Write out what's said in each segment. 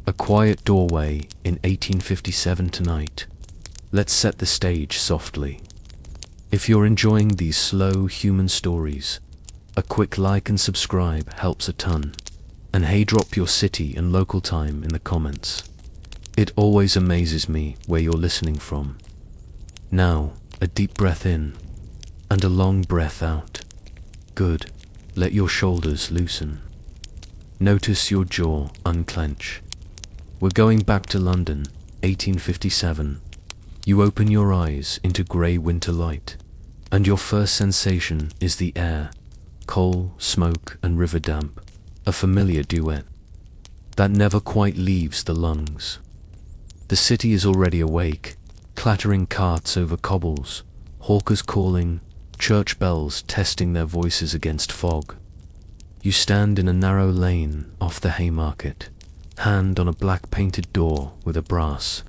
A quiet doorway in 1857 tonight. Let's set the stage softly. If you're enjoying these slow human stories, a quick like and subscribe helps a ton. And hey, drop your city and local time in the comments. It always amazes me where you're listening from. Now, a deep breath in and a long breath out. Good. Let your shoulders loosen. Notice your jaw unclench. We're going back to London, 1857. You open your eyes into grey winter light, and your first sensation is the air, coal, smoke, and river damp, a familiar duet that never quite leaves the lungs. The city is already awake, clattering carts over cobbles, hawkers calling, church bells testing their voices against fog. You stand in a narrow lane off the Haymarket, hand on a black painted door with a brass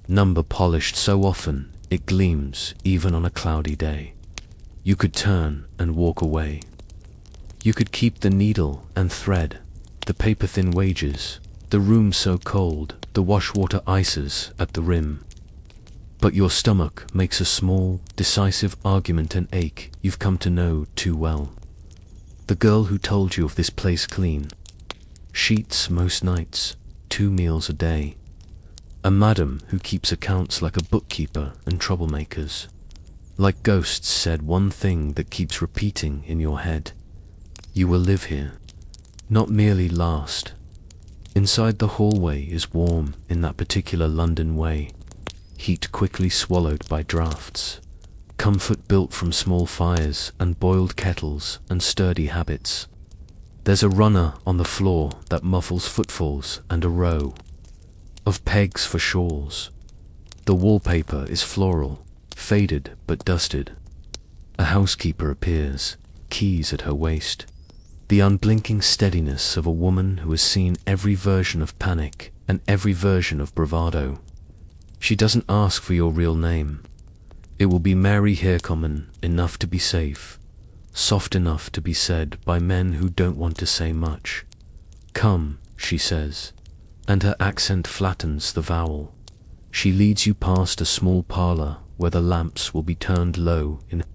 number polished so often it gleams even on a cloudy day. You could turn and walk away. You could keep the needle and thread, the paper-thin wages, the room so cold, the washwater ices at the rim. But your stomach makes a small, decisive argument and ache you've come to know too well. The girl who told you of this place clean, sheets most nights, 2 meals a day. A madam who keeps accounts like a bookkeeper and troublemakers. Like ghosts said one thing that keeps repeating in your head. You will live here, not merely last. Inside the hallway is warm in that particular London way. Heat quickly swallowed by drafts. Comfort built from small fires and boiled kettles and sturdy habits. There's a runner on the floor that muffles footfalls and a row of pegs for shawls. The wallpaper is floral, faded but dusted. A housekeeper appears, keys at her waist. The unblinking steadiness of a woman who has seen every version of panic and every version of bravado. She doesn't ask for your real name. It will be Mary Harecommon, enough to be safe, soft enough to be said by men who don't want to say much. Come, she says, and her accent flattens the vowel. She leads you past a small parlour where the lamps will be turned low in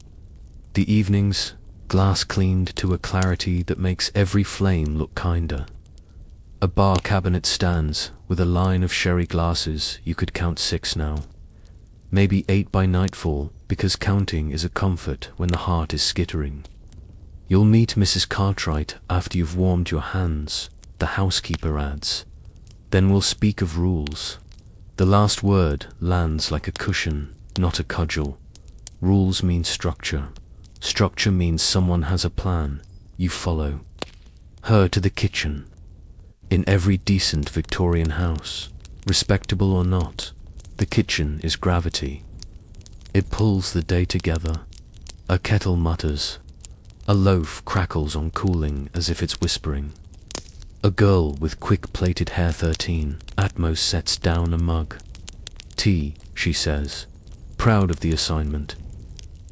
the evenings, glass cleaned to a clarity that makes every flame look kinder. A bar cabinet stands with a line of sherry glasses. You could count 6 now. Maybe 8 by nightfall, because counting is a comfort when the heart is skittering. You'll meet Mrs. Cartwright after you've warmed your hands, the housekeeper adds. Then we'll speak of rules. The last word lands like a cushion, not a cudgel. Rules mean structure. Structure means someone has a plan. You follow her to the kitchen. In every decent Victorian house, respectable or not, the kitchen is gravity. It pulls the day together. A kettle mutters. A loaf crackles on cooling as if it's whispering. A girl with quick plaited hair 13 at most sets down a mug. Tea, she says, proud of the assignment.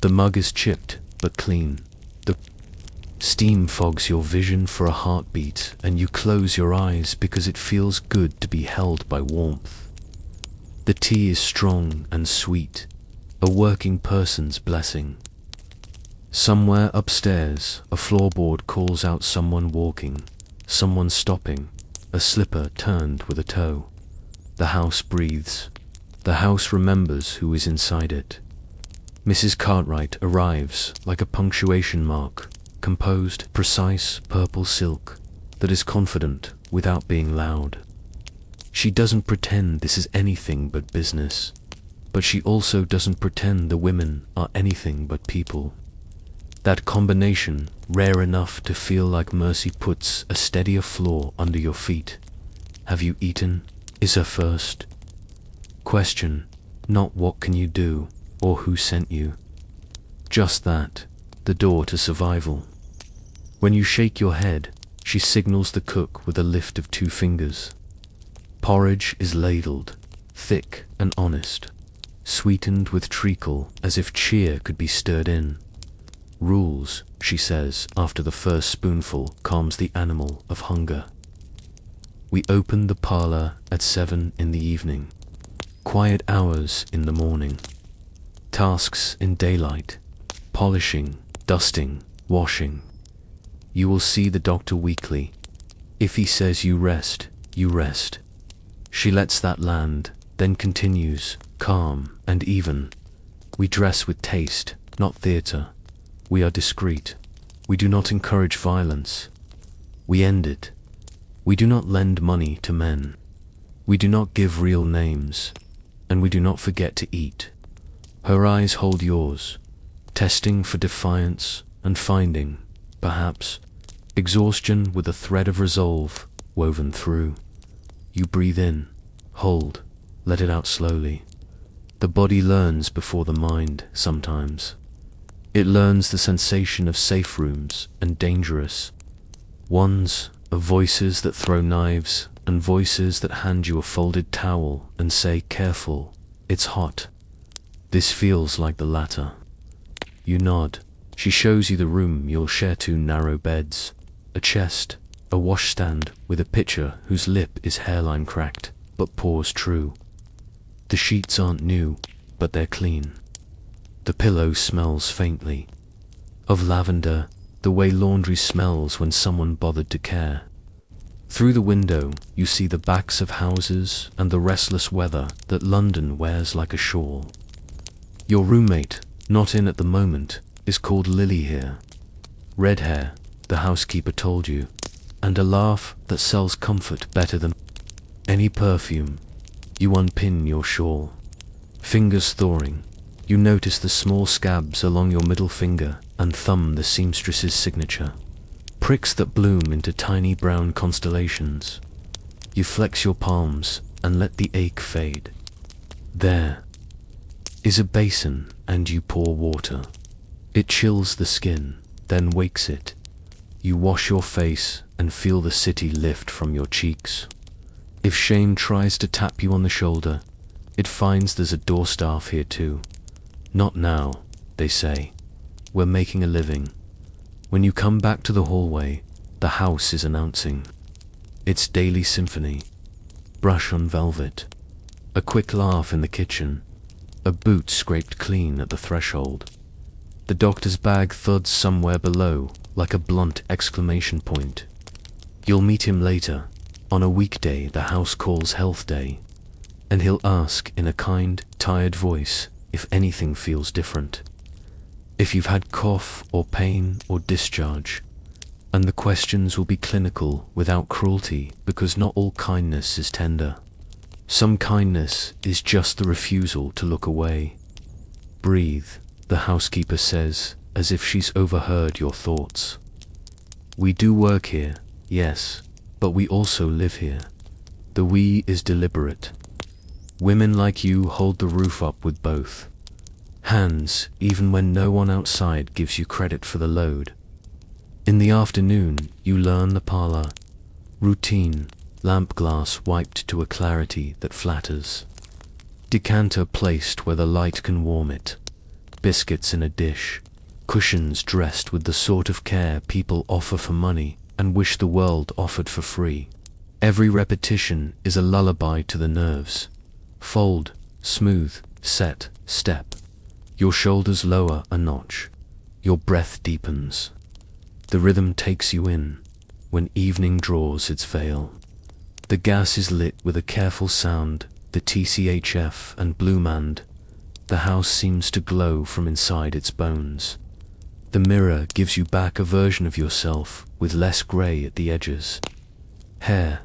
The mug is chipped but clean. The steam fogs your vision for a heartbeat and you close your eyes because it feels good to be held by warmth. The tea is strong and sweet, a working person's blessing. Somewhere upstairs, a floorboard calls out someone walking, someone stopping, a slipper turned with a toe. The house breathes. The house remembers who is inside it. Mrs. Cartwright arrives like a punctuation mark, composed, precise purple silk that is confident without being loud. She doesn't pretend this is anything but business, but she also doesn't pretend the women are anything but people. That combination, rare enough to feel like mercy puts a steadier floor under your feet. Have you eaten? Is her first question, not what can you do, or who sent you. Just that, the door to survival. When you shake your head, she signals the cook with a lift of 2 fingers. Porridge is ladled, thick and honest, sweetened with treacle as if cheer could be stirred in. Rules, she says after the first spoonful calms the animal of hunger. We open the parlor at 7 in the evening. Quiet hours in the morning. Tasks in daylight. Polishing, dusting, washing. You will see the doctor weekly. If he says you rest, you rest. She lets that land, then continues, calm and even. We dress with taste, not theatre. We are discreet. We do not encourage violence. We end it. We do not lend money to men. We do not give real names. And we do not forget to eat. Her eyes hold yours, testing for defiance and finding, perhaps, exhaustion with a thread of resolve woven through. You breathe in, hold, let it out slowly. The body learns before the mind sometimes. It learns the sensation of safe rooms and dangerous ones, of voices that throw knives and voices that hand you a folded towel and say, "Careful, it's hot." This feels like the latter. You nod. She shows you the room you'll share, 2 narrow beds, a chest, a washstand with a pitcher whose lip is hairline cracked, but pores true. The sheets aren't new, but they're clean. The pillow smells faintly of lavender, the way laundry smells when someone bothered to care. Through the window, you see the backs of houses and the restless weather that London wears like a shawl. Your roommate, not in at the moment, is called Lily here. Red hair, the housekeeper told you, and a laugh that sells comfort better than any perfume. You unpin your shawl. Fingers thawing, you notice the small scabs along your middle finger and thumb, the seamstress's signature. Pricks that bloom into tiny brown constellations. You flex your palms and let the ache fade. There is a basin and you pour water. It chills the skin, then wakes it. You wash your face and feel the city lift from your cheeks. If shame tries to tap you on the shoulder, it finds there's a doorstaff here too. Not now, they say. We're making a living. When you come back to the hallway, the house is announcing its daily symphony. Brush on velvet. A quick laugh in the kitchen. A boot scraped clean at the threshold. The doctor's bag thuds somewhere below, like a blunt exclamation point. You'll meet him later. On a weekday the house calls health day, and he'll ask in a kind, tired voice if anything feels different. If you've had cough or pain or discharge, and the questions will be clinical without cruelty, because not all kindness is tender. Some kindness is just the refusal to look away. Breathe, the housekeeper says, as if she's overheard your thoughts. We do work here, yes, but we also live here. The we is deliberate. Women like you hold the roof up with both hands, even when no one outside gives you credit for the load. In the afternoon, you learn the parlor. Routine, lamp glass wiped to a clarity that flatters. Decanter placed where the light can warm it. Biscuits in a dish. Cushions dressed with the sort of care people offer for money and wish the world offered for free. Every repetition is a lullaby to the nerves. Fold, smooth, set, step. Your shoulders lower a notch. Your breath deepens. The rhythm takes you in when evening draws its veil. The gas is lit with a careful sound, the TCHF and Blue Mand. The house seems to glow from inside its bones. The mirror gives you back a version of yourself with less grey at the edges. Hair,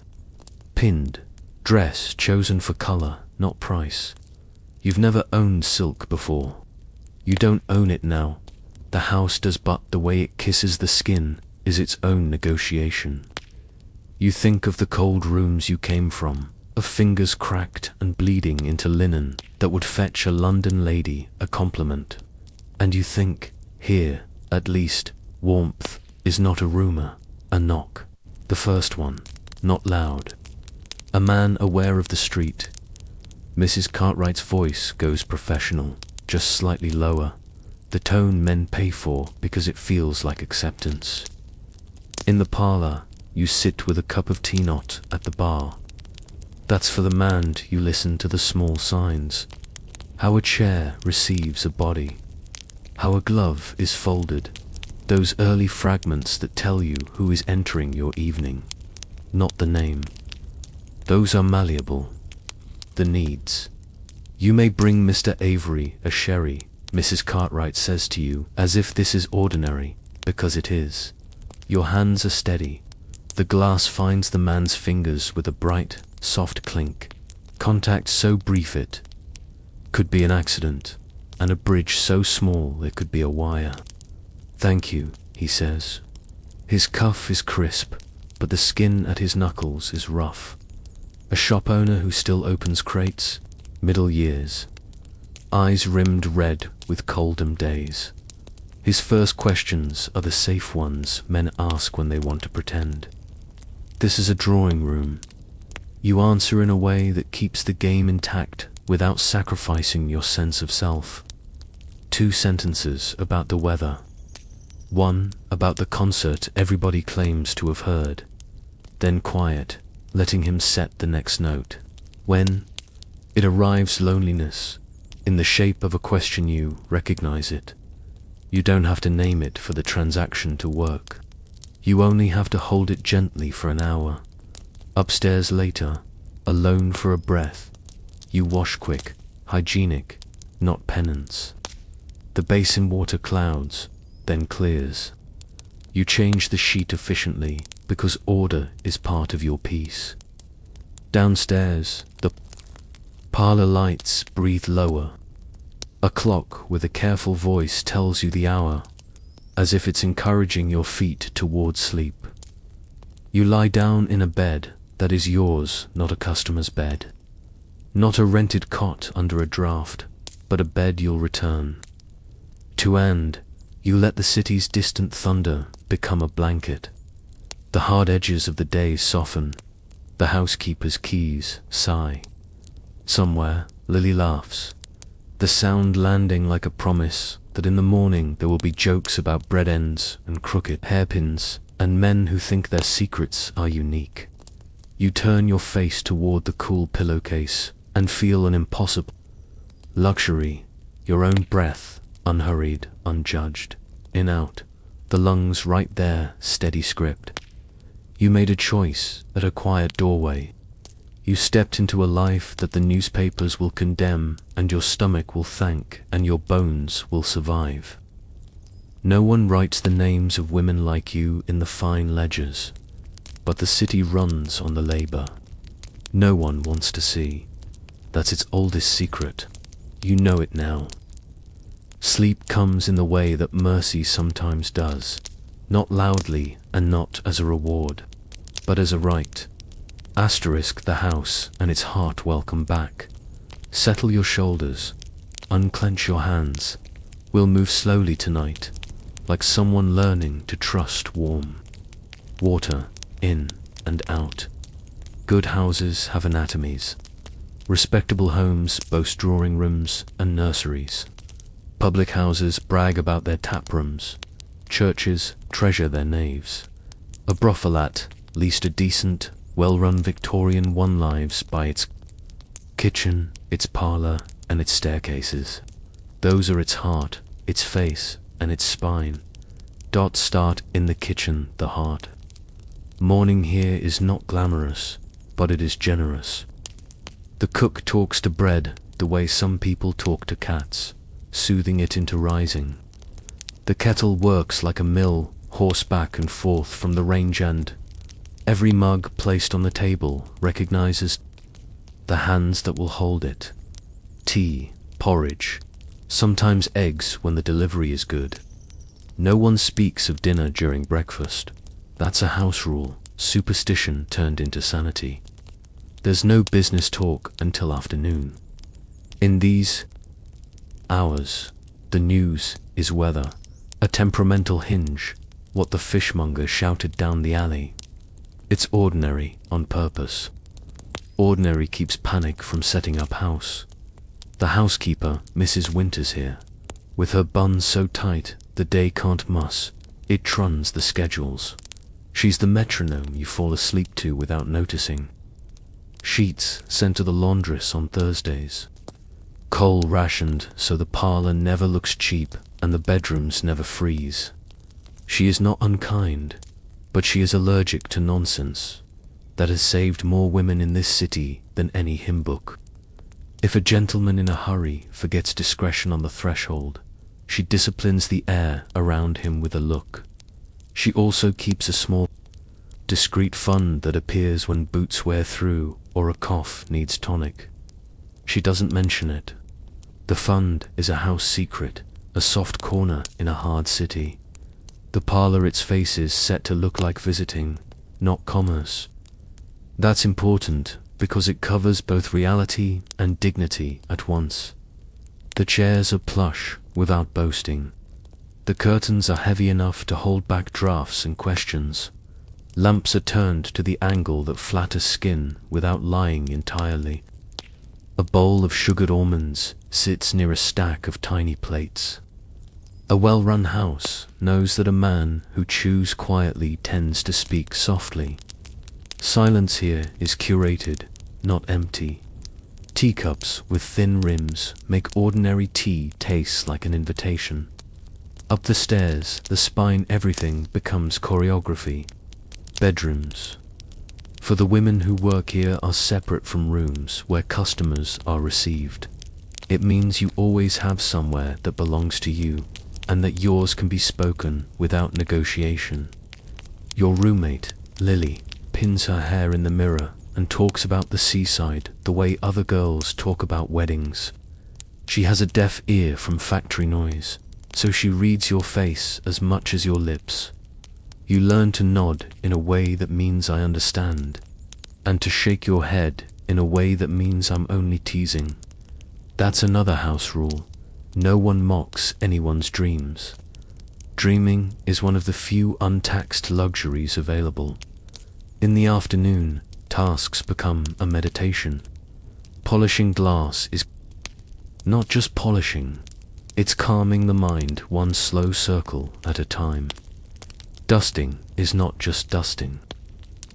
pinned. Dress chosen for colour, not price. You've never owned silk before. You don't own it now. The house does, but the way it kisses the skin is its own negotiation. You think of the cold rooms you came from, of fingers cracked and bleeding into linen that would fetch a London lady a compliment. And you think, here, at least, warmth is not a rumour, a knock. The first one, not loud. A man aware of the street. Mrs. Cartwright's voice goes professional, just slightly lower. The tone men pay for because it feels like acceptance. In the parlour, you sit with a cup of tea not at the bar. That's for the man you listen to the small signs. How a chair receives a body. How a glove is folded. Those early fragments that tell you who is entering your evening. Not the name. Those are malleable. The needs. You may bring Mr. Avery a sherry, Mrs. Cartwright says to you, as if this is ordinary, because it is. Your hands are steady. The glass finds the man's fingers with a bright, soft clink. Contact so brief it could be an accident, and a bridge so small it could be a wire. Thank you, he says. His cuff is crisp, but the skin at his knuckles is rough. A shop owner who still opens crates, middle years. Eyes rimmed red with coldem days. His first questions are the safe ones men ask when they want to pretend. This is a drawing room. You answer in a way that keeps the game intact without sacrificing your sense of self. 2 sentences about the weather. 1 about the concert everybody claims to have heard. Then quiet, letting him set the next note. When it arrives, loneliness, in the shape of a question, you recognize it. You don't have to name it for the transaction to work. You only have to hold it gently for an hour. Upstairs later, alone for a breath. You wash quick, hygienic, not penance. The basin water clouds, then clears. You change the sheet efficiently because order is part of your peace. Downstairs, the parlor lights breathe lower. A clock with a careful voice tells you the hour, as if it's encouraging your feet towards sleep. You lie down in a bed that is yours, not a customer's bed. Not a rented cot under a draft, but a bed you'll return to, and you let the city's distant thunder become a blanket. The hard edges of the day soften. The housekeeper's keys sigh. Somewhere, Lily laughs, the sound landing like a promise that in the morning there will be jokes about bread ends and crooked hairpins and men who think their secrets are unique. You turn your face toward the cool pillowcase and feel an impossible luxury, your own breath, unhurried, unjudged, in out, the lungs right there, steady script. You made a choice at a quiet doorway. You stepped into a life that the newspapers will condemn, and your stomach will thank, and your bones will survive. No one writes the names of women like you in the fine ledgers, but the city runs on the labor. No one wants to see. That's its oldest secret. You know it now. Sleep comes in the way that mercy sometimes does, not loudly and not as a reward, but as a right. Asterisk the house and its heart welcome back. Settle your shoulders, unclench your hands. We'll move slowly tonight, like someone learning to trust warm water in and out. Good houses have anatomies. Respectable homes boast drawing rooms and nurseries. Public houses brag about their tap rooms. Churches treasure their naves. A brothel at least a decent, well-run Victorian one lives by its kitchen, its parlor, and its staircases. Those are its heart, its face, and its spine. Start in the kitchen, the heart. Morning here is not glamorous, but it is generous. The cook talks to bread the way some people talk to cats, soothing it into rising. The kettle works like a mill, horse back and forth from the range, and every mug placed on the table recognizes the hands that will hold it. Tea, porridge, sometimes eggs when the delivery is good. No one speaks of dinner during breakfast. That's a house rule, superstition turned into sanity. There's no business talk until afternoon. In these hours, the news is weather, a temperamental hinge, what the fishmonger shouted down the alley. It's ordinary on purpose. Ordinary keeps panic from setting up house. The housekeeper, Mrs. Winters here, with her buns so tight the day can't muss, it truns the schedules. She's the metronome you fall asleep to without noticing. Sheets sent to the laundress on Thursdays. Coal rationed so the parlor never looks cheap and the bedrooms never freeze. She is not unkind, but she is allergic to nonsense that has saved more women in this city than any hymn book. If a gentleman in a hurry forgets discretion on the threshold, she disciplines the air around him with a look. She also keeps a small, discreet fund that appears when boots wear through or a cough needs tonic. She doesn't mention it. The fund is a house secret, a soft corner in a hard city. The parlor its face is set to look like visiting, not commerce. That's important because it covers both reality and dignity at once. The chairs are plush without boasting. The curtains are heavy enough to hold back drafts and questions. Lamps are turned to the angle that flatters skin without lying entirely. A bowl of sugared almonds sits near a stack of tiny plates. A well-run house knows that a man who chews quietly tends to speak softly. Silence here is curated, not empty. Teacups with thin rims make ordinary tea taste like an invitation. Up the stairs, the spine everything becomes choreography. Bedrooms. For the women who work here are separate from rooms where customers are received. It means you always have somewhere that belongs to you, and that yours can be spoken without negotiation. Your roommate, Lily, pins her hair in the mirror and talks about the seaside the way other girls talk about weddings. She has a deaf ear from factory noise, so she reads your face as much as your lips. You learn to nod in a way that means I understand, and to shake your head in a way that means I'm only teasing. That's another house rule. No one mocks anyone's dreams. Dreaming is one of the few untaxed luxuries available. In the afternoon, tasks become a meditation. Polishing glass is not just polishing, it's calming the mind one slow circle at a time. Dusting is not just dusting.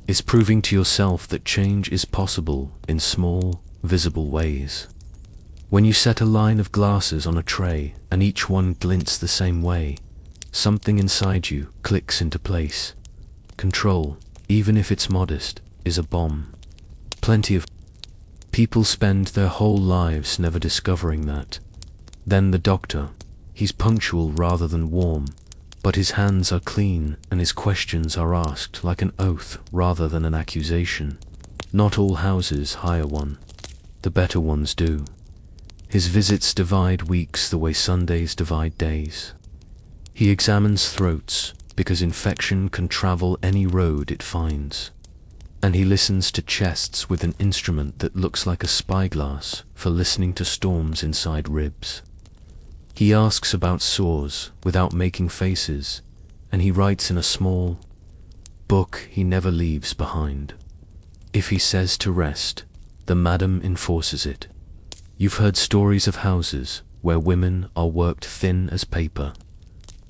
It's proving to yourself that change is possible in small, visible ways. When you set a line of glasses on a tray and each one glints the same way, something inside you clicks into place. Control, even if it's modest, is a bomb. Plenty of people spend their whole lives never discovering that. Then the doctor, he's punctual rather than warm, but his hands are clean and his questions are asked like an oath rather than an accusation. Not all houses hire one. The better ones do. His visits divide weeks the way Sundays divide days. He examines throats because infection can travel any road it finds. And he listens to chests with an instrument that looks like a spyglass for listening to storms inside ribs. He asks about sores without making faces, and he writes in a small book he never leaves behind. If he says to rest, the madam enforces it. You've heard stories of houses where women are worked thin as paper.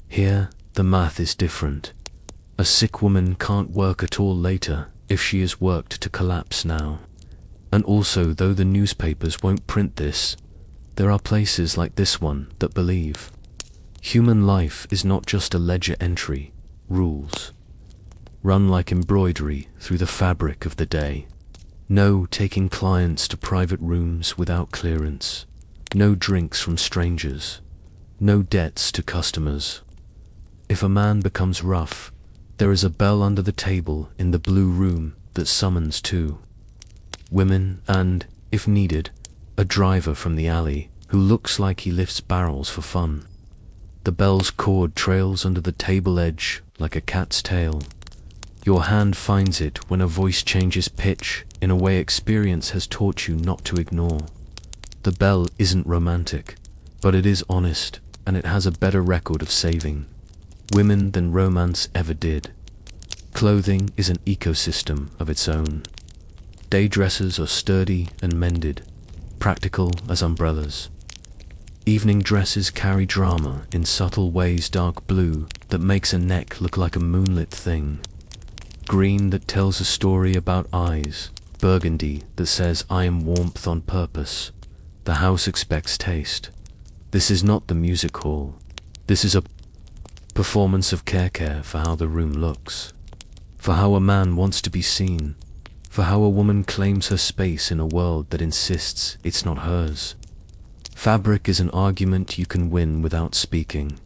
Here, the math is different. A sick woman can't work at all later if she is worked to collapse now. And also, though the newspapers won't print this, there are places like this one that believe. Human life is not just a ledger entry, rules. Run like embroidery through the fabric of the day. No taking clients to private rooms without clearance. No drinks from strangers. No debts to customers. If a man becomes rough, there is a bell under the table in the blue room that summons two women and, if needed, a driver from the alley who looks like he lifts barrels for fun. The bell's cord trails under the table edge like a cat's tail. Your hand finds it when a voice changes pitch in a way experience has taught you not to ignore. The bell isn't romantic, but it is honest, and it has a better record of saving women than romance ever did. Clothing is an ecosystem of its own. Day dresses are sturdy and mended, practical as umbrellas. Evening dresses carry drama in subtle ways, dark blue that makes a neck look like a moonlit thing. green that tells a story about eyes, burgundy that says I am warmth on purpose. The house expects taste. This is not the music hall. This is a performance of care for how the room looks, for how a man wants to be seen, for how a woman claims her space in a world that insists it's not hers. Fabric is an argument you can win without speaking.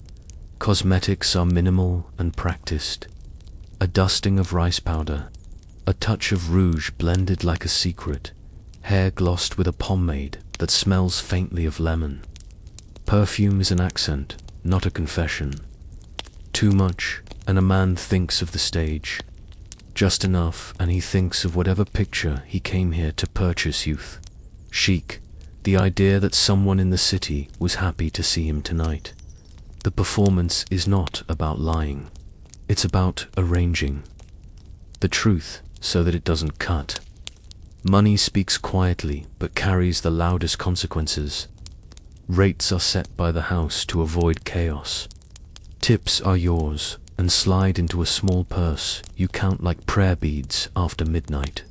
Cosmetics are minimal and practiced. A dusting of rice powder, a touch of rouge blended like a secret, hair glossed with a pomade that smells faintly of lemon. Perfume is an accent, not a confession. Too much, and a man thinks of the stage. Just enough, and he thinks of whatever picture he came here to purchase. Youth. Chic, the idea that someone in the city was happy to see him tonight. The performance is not about lying. It's about arranging the truth so that it doesn't cut. Money speaks quietly but carries the loudest consequences. Rates are set by the house to avoid chaos. Tips are yours and slide into a small purse you count like prayer beads after midnight.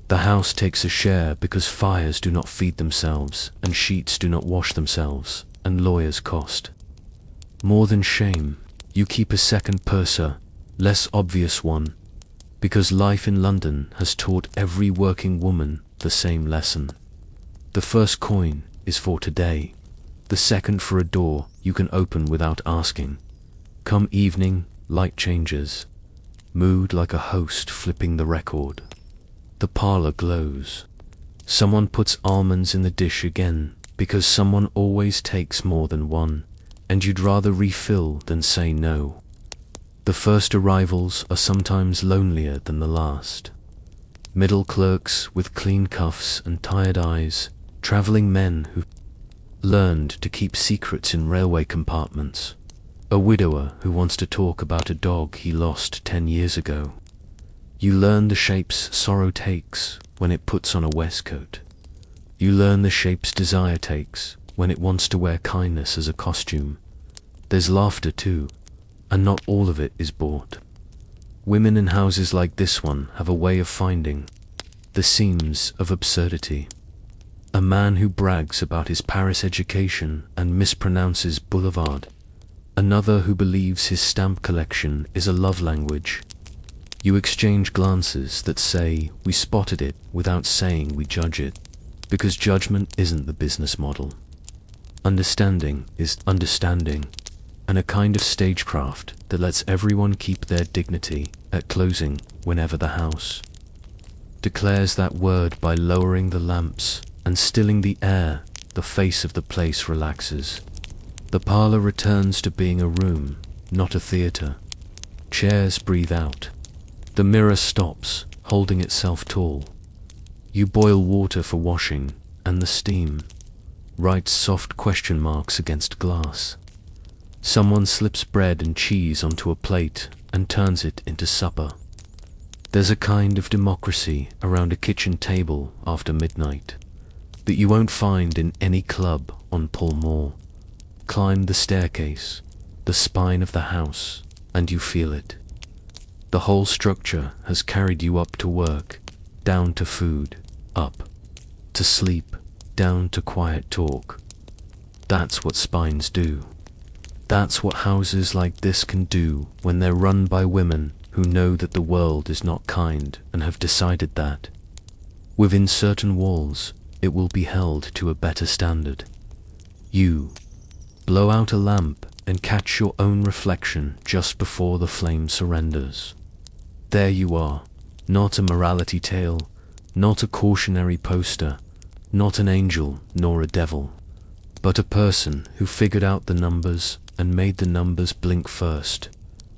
The house takes a share because fires do not feed themselves and sheets do not wash themselves and lawyers cost. More than shame, you keep a second purser, less obvious one, because life in London has taught every working woman the same lesson. The first coin is for today, the second for a door you can open without asking. Come evening, light changes, mood like a host flipping the record. The parlor glows. Someone puts almonds in the dish again, because someone always takes more than one, and you'd rather refill than say no. The first arrivals are sometimes lonelier than the last. Middle clerks with clean cuffs and tired eyes, travelling men who learned to keep secrets in railway compartments, a widower who wants to talk about a dog he lost 10 years ago. You learn the shapes sorrow takes when it puts on a waistcoat. You learn the shapes desire takes when it wants to wear kindness as a costume. There's laughter too, and not all of it is bought. Women in houses like this one have a way of finding the seams of absurdity. A man who brags about his Paris education and mispronounces boulevard. Another who believes his stamp collection is a love language. You exchange glances that say we spotted it without saying we judge it, because judgment isn't the business model. Understanding is understanding, and a kind of stagecraft that lets everyone keep their dignity at closing whenever the house declares that word by lowering the lamps and stilling the air. The face of the place relaxes. The parlor returns to being a room, not a theater. Chairs breathe out. The mirror stops, holding itself tall. You boil water for washing, and the steam writes soft question marks against glass. Someone slips bread and cheese onto a plate and turns it into supper. There's a kind of democracy around a kitchen table after midnight that you won't find in any club on Pall Mall. Climb the staircase, the spine of the house, and you feel it. The whole structure has carried you up to work, down to food, up to sleep, down to quiet talk. That's what spines do. That's what houses like this can do when they're run by women who know that the world is not kind and have decided that within certain walls it will be held to a better standard. You blow out a lamp and catch your own reflection just before the flame surrenders. There you are, not a morality tale, not a cautionary poster, not an angel nor a devil, but a person who figured out the numbers and made the numbers blink first.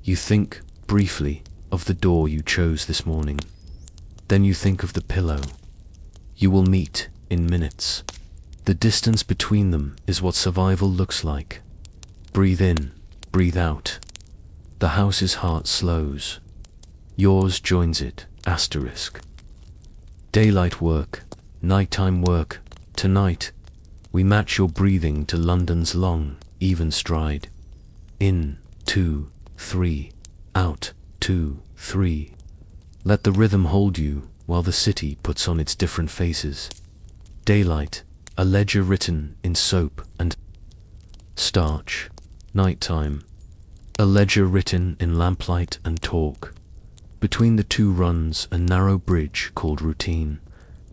You think, briefly, of the door you chose this morning. Then you think of the pillow. You will meet in minutes. The distance between them is what survival looks like. Breathe in, breathe out. The house's heart slows. Yours joins it, asterisk. Daylight work, nighttime work, tonight. We match your breathing to London's long, even stride. In, 2, 3, out, 2, 3. Let the rhythm hold you while the city puts on its different faces. Daylight, a ledger written in soap and starch. Nighttime, a ledger written in lamplight and talk. Between the two runs a narrow bridge called routine,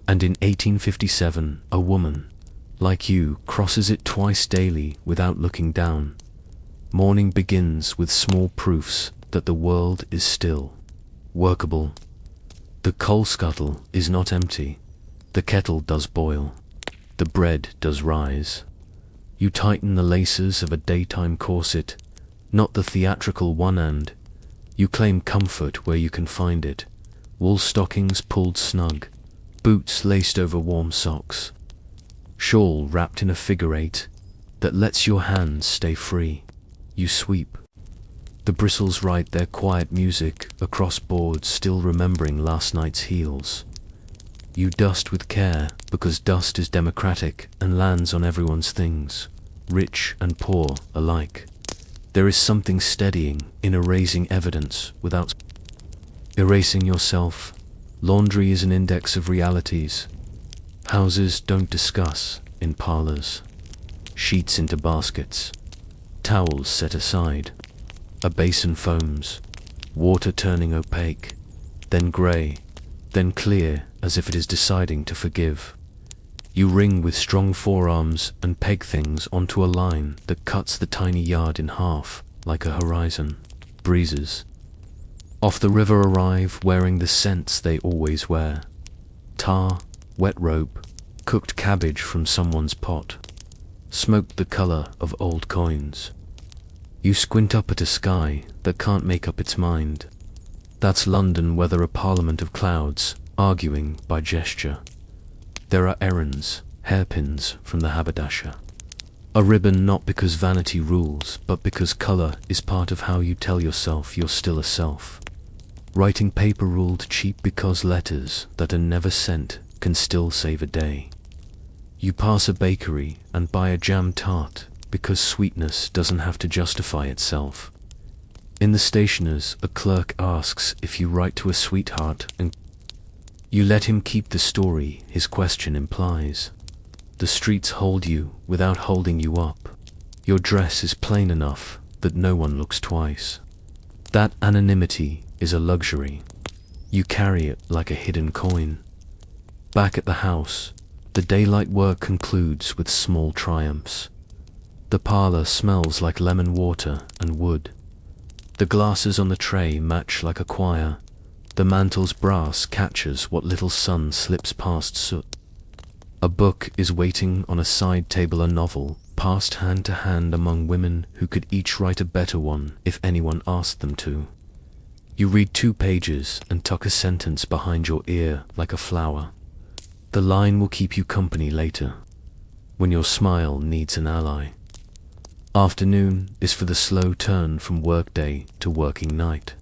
and in 1857 a woman, like you, crosses it twice daily without looking down. Morning begins with small proofs that the world is still, workable. The coal scuttle is not empty. The kettle does boil. The bread does rise. You tighten the laces of a daytime corset, not the theatrical one, and you claim comfort where you can find it. Wool stockings pulled snug, boots laced over warm socks, shawl wrapped in a figure eight that lets your hands stay free. You sweep. The bristles write their quiet music across boards, still remembering last night's heels. You dust with care, because dust is democratic and lands on everyone's things, rich and poor alike. There is something steadying in erasing evidence without erasing yourself. Laundry is an index of realities. Houses don't discuss in parlors. Sheets into baskets. Towels set aside. A basin foams. Water turning opaque. Then grey. Then clear, as if it is deciding to forgive. You ring with strong forearms and peg things onto a line that cuts the tiny yard in half, like a horizon. Breezes off the river arrive wearing the scents they always wear. Tar, wet rope, cooked cabbage from someone's pot, smoked the colour of old coins. You squint up at a sky that can't make up its mind. That's London, whether a parliament of clouds, arguing by gesture. There are errands, hairpins from the haberdasher. A ribbon not because vanity rules, but because colour is part of how you tell yourself you're still a self. Writing paper ruled cheap because letters that are never sent can still save a day. You pass a bakery and buy a jam tart because sweetness doesn't have to justify itself. In the stationer's, a clerk asks if you write to a sweetheart, and you let him keep the story his question implies. The streets hold you without holding you up. Your dress is plain enough that no one looks twice. That anonymity is a luxury. You carry it like a hidden coin. Back at the house, the daylight work concludes with small triumphs. The parlour smells like lemon water and wood. The glasses on the tray match like a choir. The mantel's brass catches what little sun slips past soot. A book is waiting on a side table, a novel, passed hand to hand among women who could each write a better one if anyone asked them to. You read 2 pages and tuck a sentence behind your ear like a flower. The line will keep you company later, when your smile needs an ally. Afternoon is for the slow turn from workday to working night.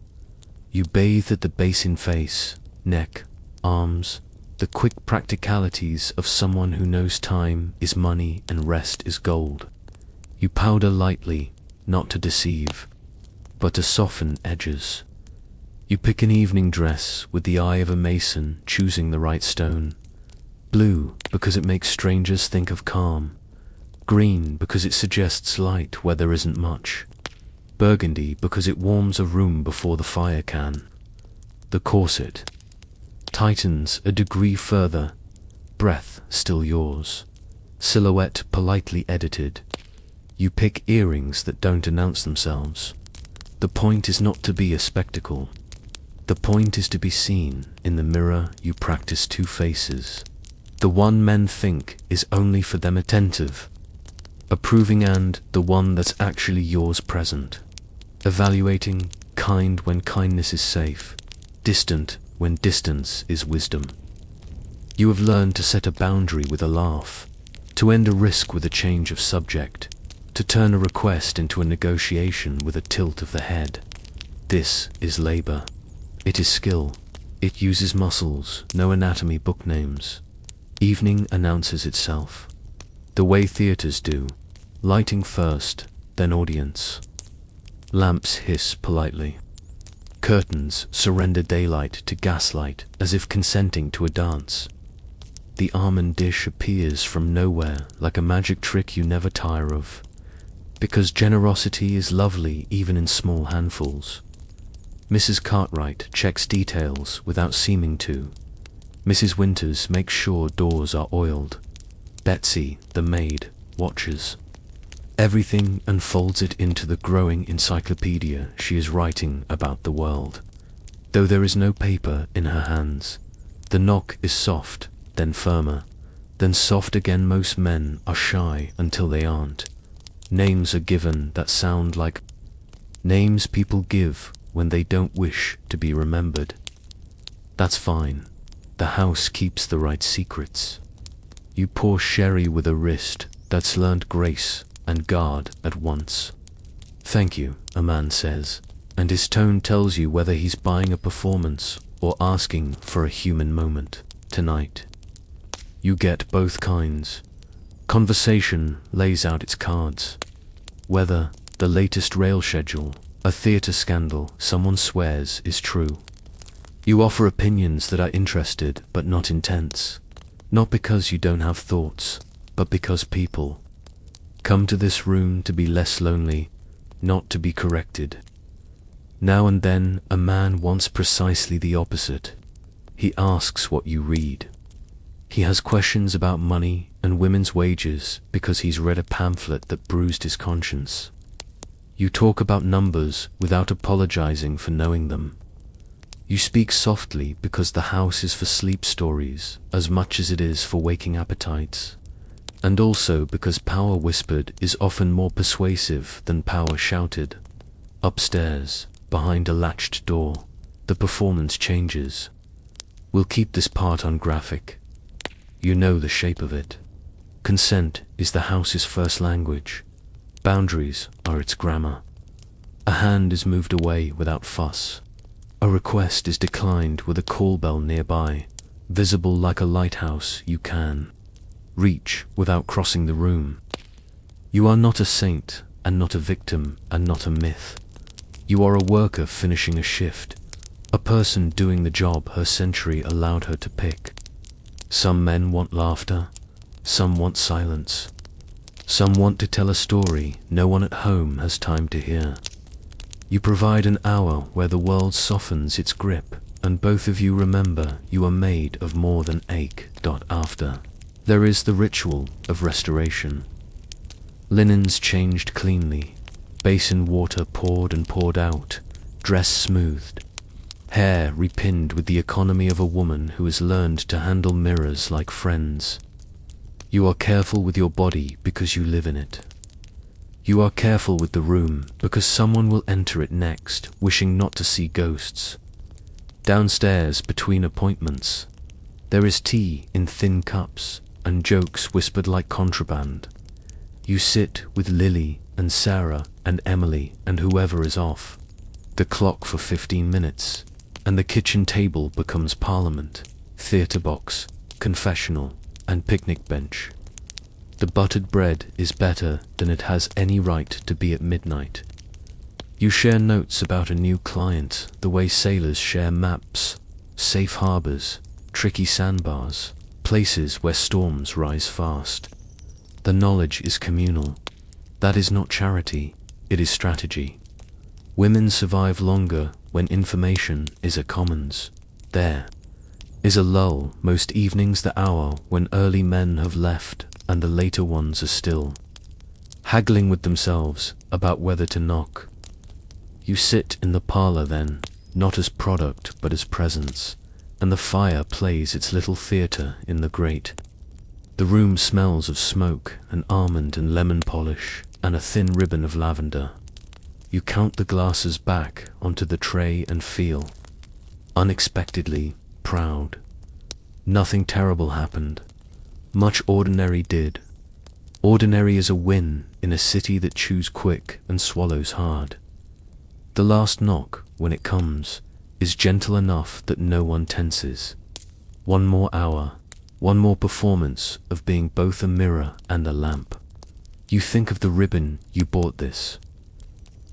You bathe at the basin, face, neck, arms, the quick practicalities of someone who knows time is money and rest is gold. You powder lightly, not to deceive, but to soften edges. You pick an evening dress with the eye of a mason choosing the right stone. Blue because it makes strangers think of calm. Green because it suggests light where there isn't much. Burgundy because it warms a room before the fire can. The corset tightens a degree further, breath still yours. Silhouette politely edited. You pick earrings that don't announce themselves. The point is not to be a spectacle. The point is to be seen. In the mirror you practice 2 faces. The one men think is only for them, attentive, approving, and the one that's actually yours, present. Evaluating, kind when kindness is safe, distant when distance is wisdom. You have learned to set a boundary with a laugh, to end a risk with a change of subject, to turn a request into a negotiation with a tilt of the head. This is labor. It is skill. It uses muscles, no anatomy book names. Evening announces itself, the way theatres do, lighting first, then audience. Lamps hiss politely. Curtains surrender daylight to gaslight as if consenting to a dance. The almond dish appears from nowhere like a magic trick you never tire of, because generosity is lovely even in small handfuls. Mrs. Cartwright checks details without seeming to. Mrs. Winters makes sure doors are oiled. Betsy, the maid, watches everything and folds it into the growing encyclopedia she is writing about the world. Though there is no paper in her hands, the knock is soft, then firmer, then soft again. Most men are shy until they aren't. Names are given that sound like names people give when they don't wish to be remembered. That's fine. The house keeps the right secrets. You pour sherry with a wrist that's learned grace and guard at once. Thank you, a man says, and his tone tells you whether he's buying a performance or asking for a human moment. Tonight, you get both kinds. Conversation lays out its cards. Whether the latest rail schedule, a theatre scandal someone swears is true. You offer opinions that are interested but not intense. Not because you don't have thoughts, but because people come to this room to be less lonely, not to be corrected. Now and then a man wants precisely the opposite. He asks what you read. He has questions about money and women's wages because he's read a pamphlet that bruised his conscience. You talk about numbers without apologizing for knowing them. You speak softly because the house is for sleep stories as much as it is for waking appetites, and also because power whispered is often more persuasive than power shouted. Upstairs, behind a latched door, the performance changes. We'll keep this part ungraphic. You know the shape of it. Consent is the house's first language. Boundaries are its grammar. A hand is moved away without fuss. A request is declined with a call bell nearby, visible like a lighthouse. You can reach without crossing the room. You are not a saint, and not a victim, and not a myth. You are a worker finishing a shift, a person doing the job her century allowed her to pick. Some men want laughter, some want silence. Some want to tell a story no one at home has time to hear. You provide an hour where the world softens its grip, and both of you remember you are made of more than ache. After, there is the ritual of restoration. Linens changed cleanly, basin water poured and poured out, dress smoothed, hair repinned with the economy of a woman who has learned to handle mirrors like friends. You are careful with your body because you live in it. You are careful with the room because someone will enter it next, wishing not to see ghosts. Downstairs, between appointments, there is tea in thin cups and jokes whispered like contraband. You sit with Lily and Sarah and Emily and whoever is off. The clock for 15 minutes, and the kitchen table becomes parliament, theatre box, confessional, and picnic bench. The buttered bread is better than it has any right to be at midnight. You share notes about a new client the way sailors share maps, safe harbors, tricky sandbars, places where storms rise fast. The knowledge is communal. That is not charity, it is strategy. Women survive longer when information is a commons. There is a lull most evenings, the hour when early men have left and the later ones are still haggling with themselves about whether to knock. You sit in the parlor then, not as product but as presence, and the fire plays its little theatre in the grate. The room smells of smoke and almond and lemon polish and a thin ribbon of lavender. You count the glasses back onto the tray and feel unexpectedly proud. Nothing terrible happened. Much ordinary did. Ordinary is a win in a city that chews quick and swallows hard. The last knock, when it comes, is gentle enough that no one tenses. One more hour, one more performance of being both a mirror and a lamp. You think of the ribbon you bought this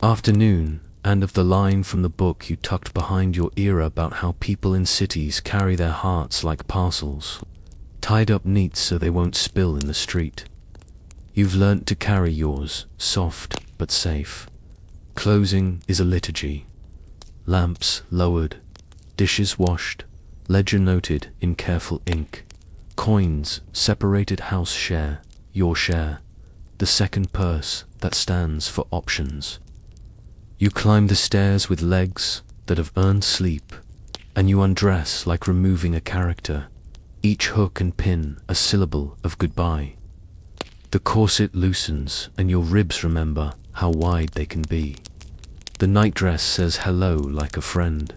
afternoon and of the line from the book you tucked behind your ear about how people in cities carry their hearts like parcels, tied up neat so they won't spill in the street. You've learnt to carry yours, soft but safe. Closing is a liturgy. Lamps lowered, dishes washed, ledger noted in careful ink. Coins, separated house share, your share, the second purse that stands for options. You climb the stairs with legs that have earned sleep, and you undress like removing a character, each hook and pin a syllable of goodbye. The corset loosens and your ribs remember how wide they can be. The nightdress says hello like a friend,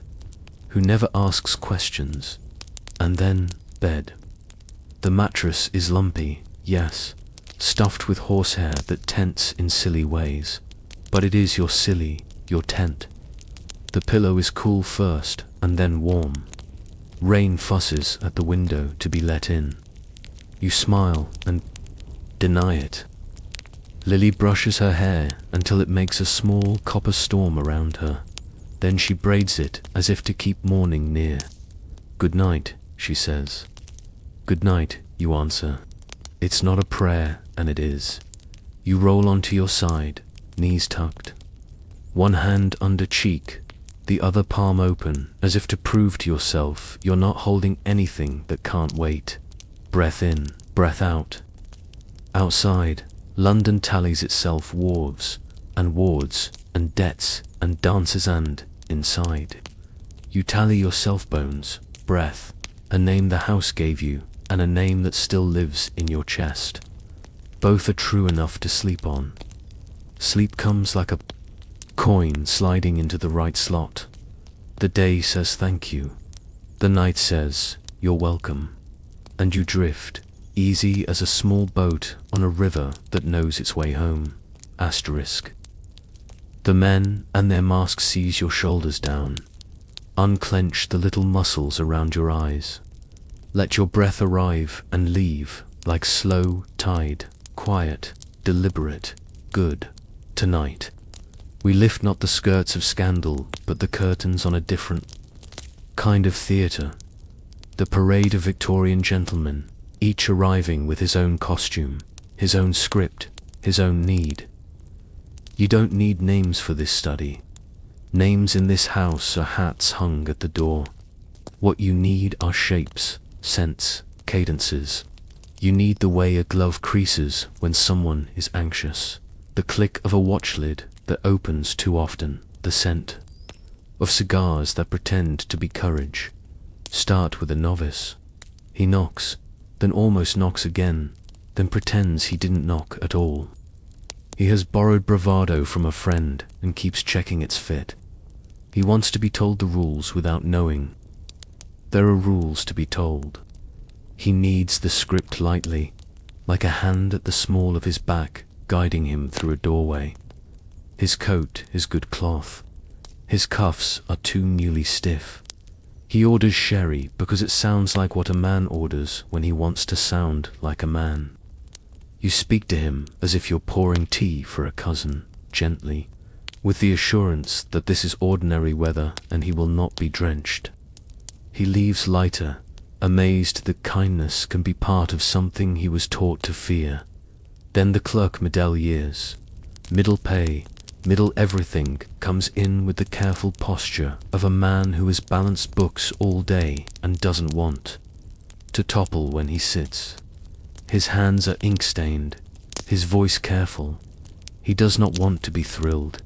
who never asks questions, and then bed. The mattress is lumpy, yes, stuffed with horsehair that tents in silly ways, but it is your silly, your tent. The pillow is cool first and then warm. Rain fusses at the window to be let in. You smile and deny it. Lily brushes her hair until it makes a small copper storm around her. Then she braids it as if to keep morning near. Good night, she says. Good night, you answer. It's not a prayer, and it is. You roll onto your side, knees tucked. One hand under cheek, the other palm open, as if to prove to yourself you're not holding anything that can't wait. Breath in, breath out. Outside, London tallies itself wharves and wards and debts and dances, and inside you tally yourself bones, breath, a name the house gave you, and a name that still lives in your chest. Both are true enough to sleep on. Sleep comes like a coin sliding into the right slot. The day says thank you. The night says you're welcome. And you drift, easy as a small boat on a river that knows its way home. Asterisk. The men and their masks seize your shoulders down. Unclench the little muscles around your eyes. Let your breath arrive and leave like slow tide, quiet, deliberate, good. Tonight, we lift not the skirts of scandal, but the curtains on a different kind of theatre. The parade of Victorian gentlemen, each arriving with his own costume, his own script, his own need. You don't need names for this study. Names in this house are hats hung at the door. What you need are shapes, scents, cadences. You need the way a glove creases when someone is anxious, the click of a watch lid that opens too often, the scent of cigars that pretend to be courage. Start with a novice. He knocks, then almost knocks again, then pretends he didn't knock at all. He has borrowed bravado from a friend and keeps checking its fit. He wants to be told the rules without knowing. There are rules to be told. He needs the script lightly, like a hand at the small of his back guiding him through a doorway. His coat is good cloth. His cuffs are too newly stiff. He orders sherry because it sounds like what a man orders when he wants to sound like a man. You speak to him as if you're pouring tea for a cousin, gently, with the assurance that this is ordinary weather and he will not be drenched. He leaves lighter, amazed that kindness can be part of something he was taught to fear. Then the clerk middle years, middle pay, middle everything comes in with the careful posture of a man who has balanced books all day and doesn't want to topple when he sits. His hands are ink-stained, his voice careful. He does not want to be thrilled.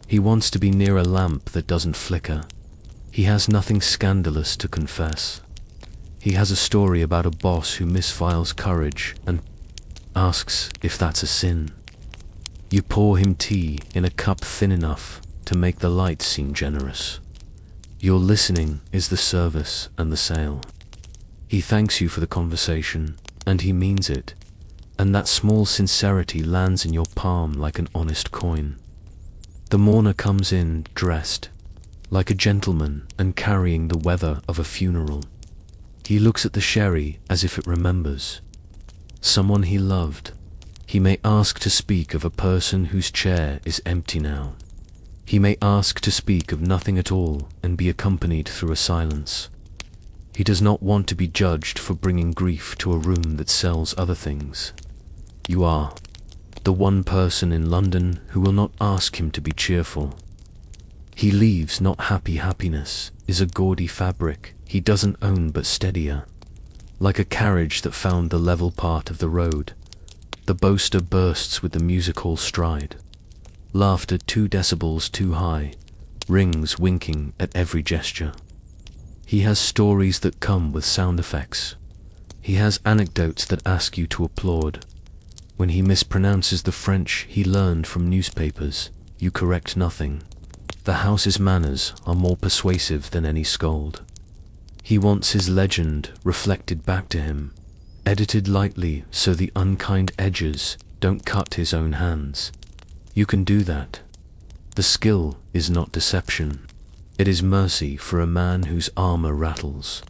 He wants to be near a lamp that doesn't flicker. He has nothing scandalous to confess. He has a story about a boss who misfiles courage and asks if that's a sin. You pour him tea in a cup thin enough to make the light seem generous. Your listening is the service and the sale. He thanks you for the conversation, and he means it, and that small sincerity lands in your palm like an honest coin. The mourner comes in dressed like a gentleman and carrying the weather of a funeral. He looks at the sherry as if it remembers someone he loved. He may ask to speak of a person whose chair is empty now. He may ask to speak of nothing at all and be accompanied through a silence. He does not want to be judged for bringing grief to a room that sells other things. You are the one person in London who will not ask him to be cheerful. He leaves not happy. Happiness is a gaudy fabric he doesn't own but steadier. Like a carriage that found the level part of the road, the boaster bursts with the music hall stride. Laughter 2 decibels too high, rings winking at every gesture. He has stories that come with sound effects. He has anecdotes that ask you to applaud. When he mispronounces the French he learned from newspapers, you correct nothing. The house's manners are more persuasive than any scold. He wants his legend reflected back to him, edited lightly so the unkind edges don't cut his own hands. You can do that. The skill is not deception. It is mercy for a man whose armor rattles.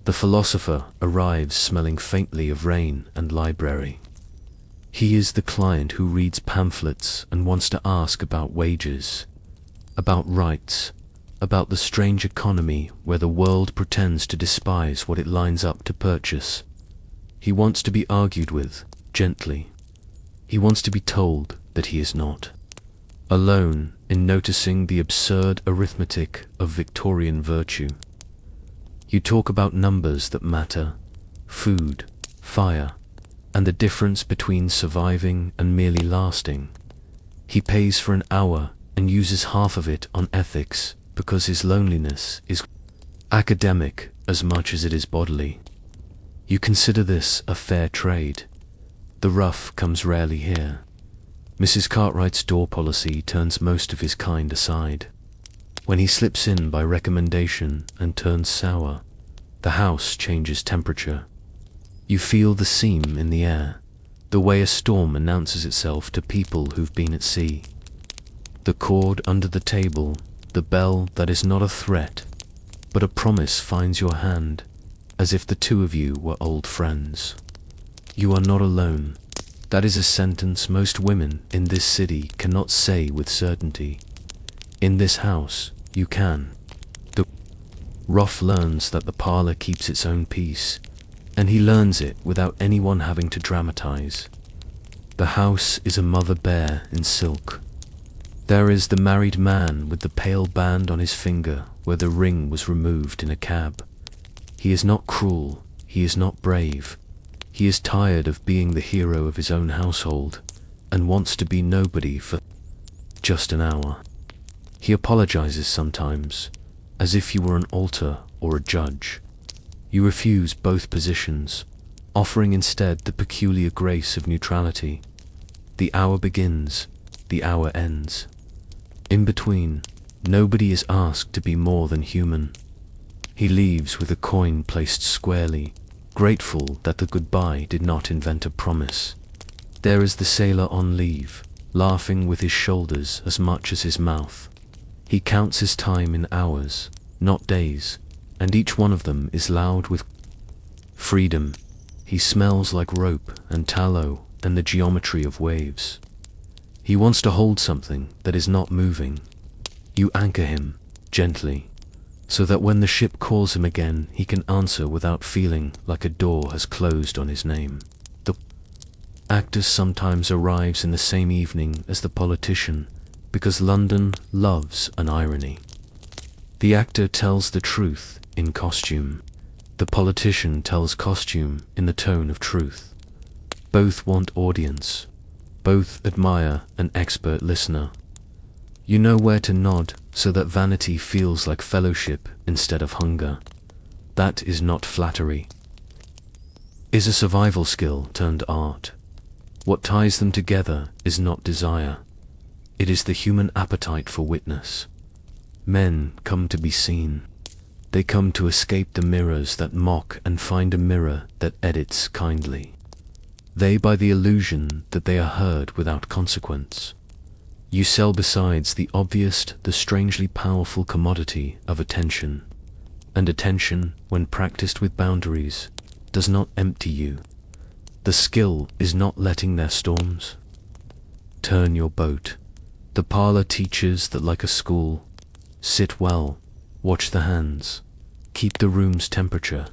The philosopher arrives smelling faintly of rain and library. He is the client who reads pamphlets and wants to ask about wages, about rights, about the strange economy where the world pretends to despise what it lines up to purchase. He wants to be argued with, gently. He wants to be told that he is not alone in noticing the absurd arithmetic of Victorian virtue. You talk about numbers that matter, food, fire, and the difference between surviving and merely lasting. He pays for an hour and uses half of it on ethics because his loneliness is academic as much as it is bodily. You consider this a fair trade. The rough comes rarely here. Mrs. Cartwright's door policy turns most of his kind aside. When he slips in by recommendation and turns sour, the house changes temperature. You feel the seam in the air, the way a storm announces itself to people who've been at sea. The cord under the table, the bell that is not a threat, but a promise finds your hand, as if the two of you were old friends. You are not alone. That is a sentence most women in this city cannot say with certainty. In this house, you can. The Roth learns that the parlor keeps its own peace, and he learns it without anyone having to dramatize. The house is a mother bear in silk. There is the married man with the pale band on his finger where the ring was removed in a cab. He is not cruel, he is not brave. He is tired of being the hero of his own household and wants to be nobody for just an hour. He apologizes sometimes, as if you were an altar or a judge. You refuse both positions, offering instead the peculiar grace of neutrality. The hour begins, the hour ends. In between, nobody is asked to be more than human. He leaves with a coin placed squarely, grateful that the goodbye did not invent a promise. There is the sailor on leave, laughing with his shoulders as much as his mouth. He counts his time in hours, not days, and each one of them is loud with freedom. He smells like rope and tallow and the geometry of waves. He wants to hold something that is not moving. You anchor him, gently, so that when the ship calls him again he can answer without feeling like a door has closed on his name. The actor sometimes arrives in the same evening as the politician, because London loves an irony. The actor tells the truth in costume. The politician tells costume in the tone of truth. Both want audience. Both admire an expert listener. You know where to nod so that vanity feels like fellowship instead of hunger. That is not flattery. Is a survival skill turned art. What ties them together is not desire. It is the human appetite for witness. Men come to be seen. They come to escape the mirrors that mock and find a mirror that edits kindly. They buy the illusion that they are heard without consequence. You sell besides the obvious the strangely powerful commodity of attention. And attention, when practiced with boundaries, does not empty you. The skill is not letting their storms turn your boat. The parlor teaches that like a school, sit well, watch the hands, keep the room's temperature,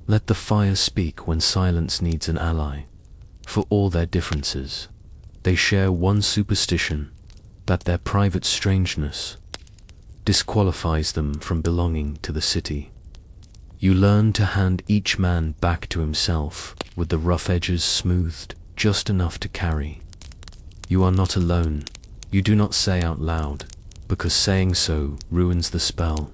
let the fire speak when silence needs an ally. For all their differences, they share one superstition, that their private strangeness disqualifies them from belonging to the city. You learn to hand each man back to himself, with the rough edges smoothed just enough to carry. You are not alone. You do not say out loud, because saying so ruins the spell.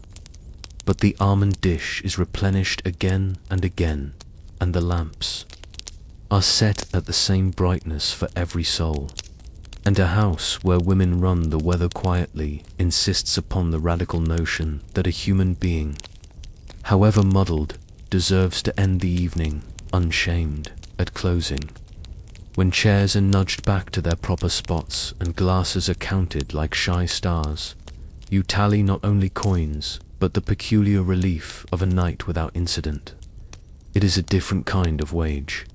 But the almond dish is replenished again and again, and the lamps are set at the same brightness for every soul. And a house where women run the weather quietly insists upon the radical notion that a human being, however muddled, deserves to end the evening unshamed at closing. When chairs are nudged back to their proper spots and glasses are counted like shy stars, you tally not only coins, but the peculiar relief of a night without incident. It is a different kind of wage.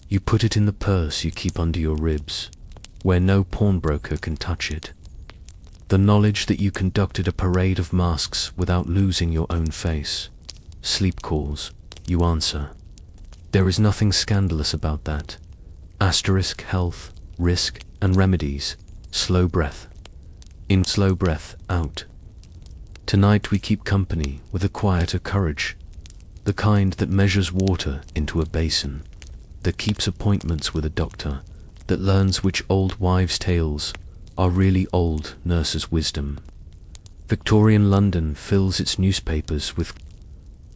You put it in the purse you keep under your ribs, where no pawnbroker can touch it. The knowledge that you conducted a parade of masks without losing your own face. Sleep calls, you answer. There is nothing scandalous about that. Asterisk health, risk, and remedies. Slow breath in, slow breath out. Tonight we keep company with a quieter courage, the kind that measures water into a basin, that keeps appointments with a doctor, that learns which old wives' tales are really old nurses' wisdom. Victorian London fills its newspapers with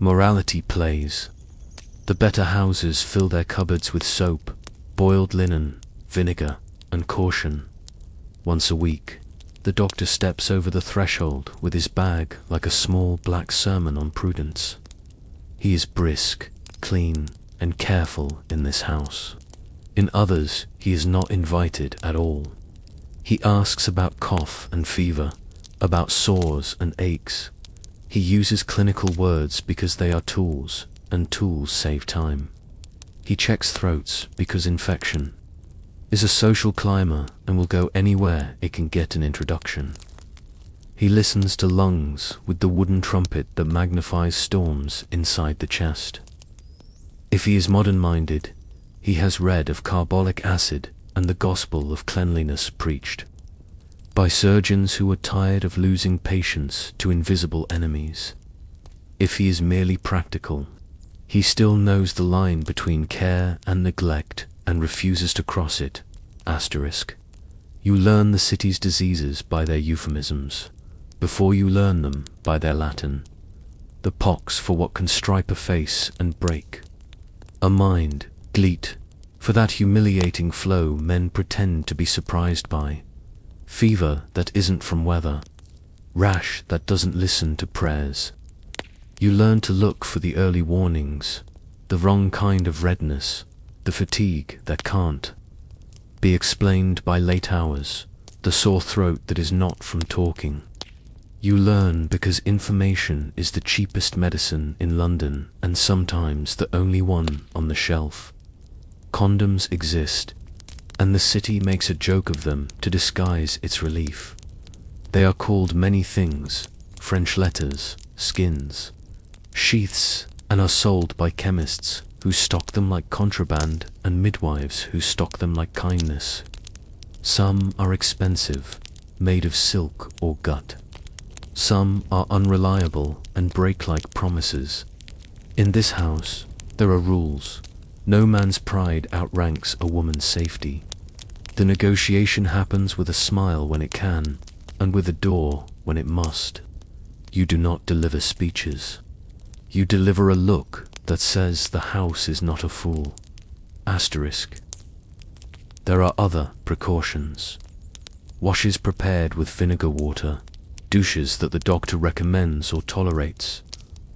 morality plays. The better houses fill their cupboards with soap, boiled linen, vinegar, and caution. Once a week, the doctor steps over the threshold with his bag like a small black sermon on prudence. He is brisk, clean, and careful in this house. In others, he is not invited at all. He asks about cough and fever, about sores and aches. He uses clinical words because they are tools, and tools save time. He checks throats because infection is a social climber and will go anywhere it can get an introduction. He listens to lungs with the wooden trumpet that magnifies storms inside the chest. If he is modern-minded, he has read of carbolic acid and the gospel of cleanliness preached by surgeons who are tired of losing patients to invisible enemies. If he is merely practical, he still knows the line between care and neglect and refuses to cross it. Asterisk. You learn the city's diseases by their euphemisms, before you learn them by their Latin. The pox for what can stripe a face and break a mind, gleet, for that humiliating flow men pretend to be surprised by. Fever that isn't from weather, rash that doesn't listen to prayers. You learn to look for the early warnings, the wrong kind of redness, the fatigue that can't be explained by late hours, the sore throat that is not from talking. You learn because information is the cheapest medicine in London and sometimes the only one on the shelf. Condoms exist, and the city makes a joke of them to disguise its relief. They are called many things: French letters, skins, sheaths, and are sold by chemists who stock them like contraband and midwives who stock them like kindness. Some are expensive, made of silk or gut. Some are unreliable and break like promises. In this house, there are rules. No man's pride outranks a woman's safety. The negotiation happens with a smile when it can, and with a door when it must. You do not deliver speeches. You deliver a look that says the house is not a fool. Asterisk. There are other precautions. Washes prepared with vinegar water, douches that the doctor recommends or tolerates,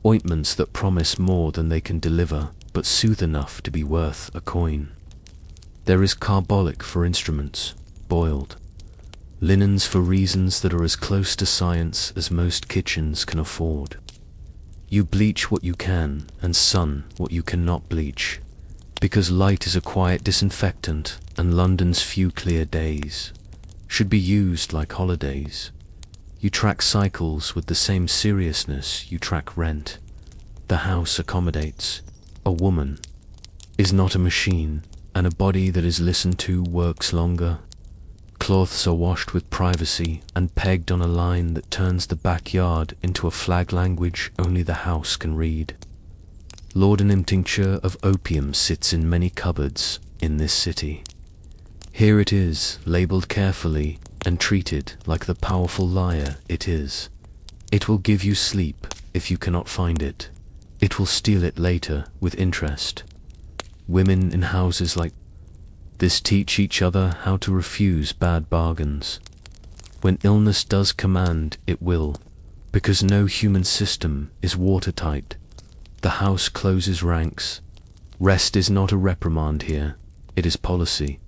ointments that promise more than they can deliver but soothe enough to be worth a coin. There is carbolic for instruments, boiled, linens for reasons that are as close to science as most kitchens can afford. You bleach what you can and sun what you cannot bleach, because light is a quiet disinfectant and London's few clear days. should be used like holidays. You track cycles with the same seriousness you track rent. The house accommodates. A woman is not a machine, and a body that is listened to works longer. Cloths are washed with privacy and pegged on a line that turns the backyard into a flag language only the house can read. Laudanum tincture of opium sits in many cupboards in this city. Here it is, labeled carefully and treated like the powerful liar it is. It will give you sleep if you cannot find it. It will steal it later with interest. Women in houses like this teach each other how to refuse bad bargains. When illness does command, it will, because no human system is watertight. The house closes ranks. Rest is not a reprimand here, it is policy.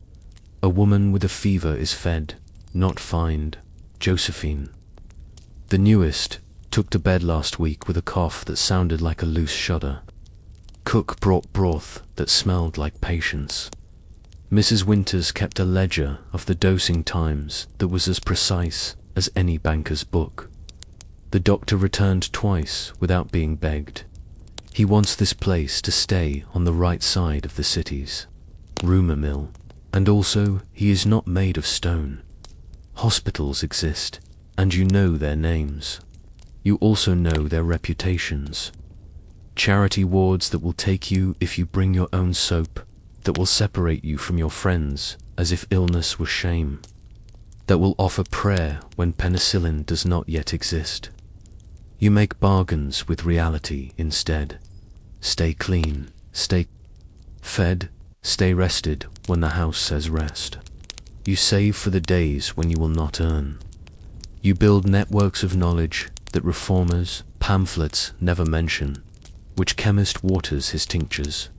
A woman with a fever is fed, not fined. Josephine, the newest, took to bed last week with a cough that sounded like a loose shudder. Cook brought broth that smelled like patience. Mrs. Winters kept a ledger of the dosing times that was as precise as any banker's book. The doctor returned twice without being begged. He wants this place to stay on the right side of the city's rumour mill, and also he is not made of stone. Hospitals exist, and you know their names. You also know their reputations. Charity wards that will take you if you bring your own soap, that will separate you from your friends as if illness were shame, that will offer prayer when penicillin does not yet exist. You make bargains with reality instead. Stay clean, stay fed, stay rested when the house says rest. You save for the days when you will not earn. You build networks of knowledge that reformers, pamphlets never mention, which chemist waters his tinctures,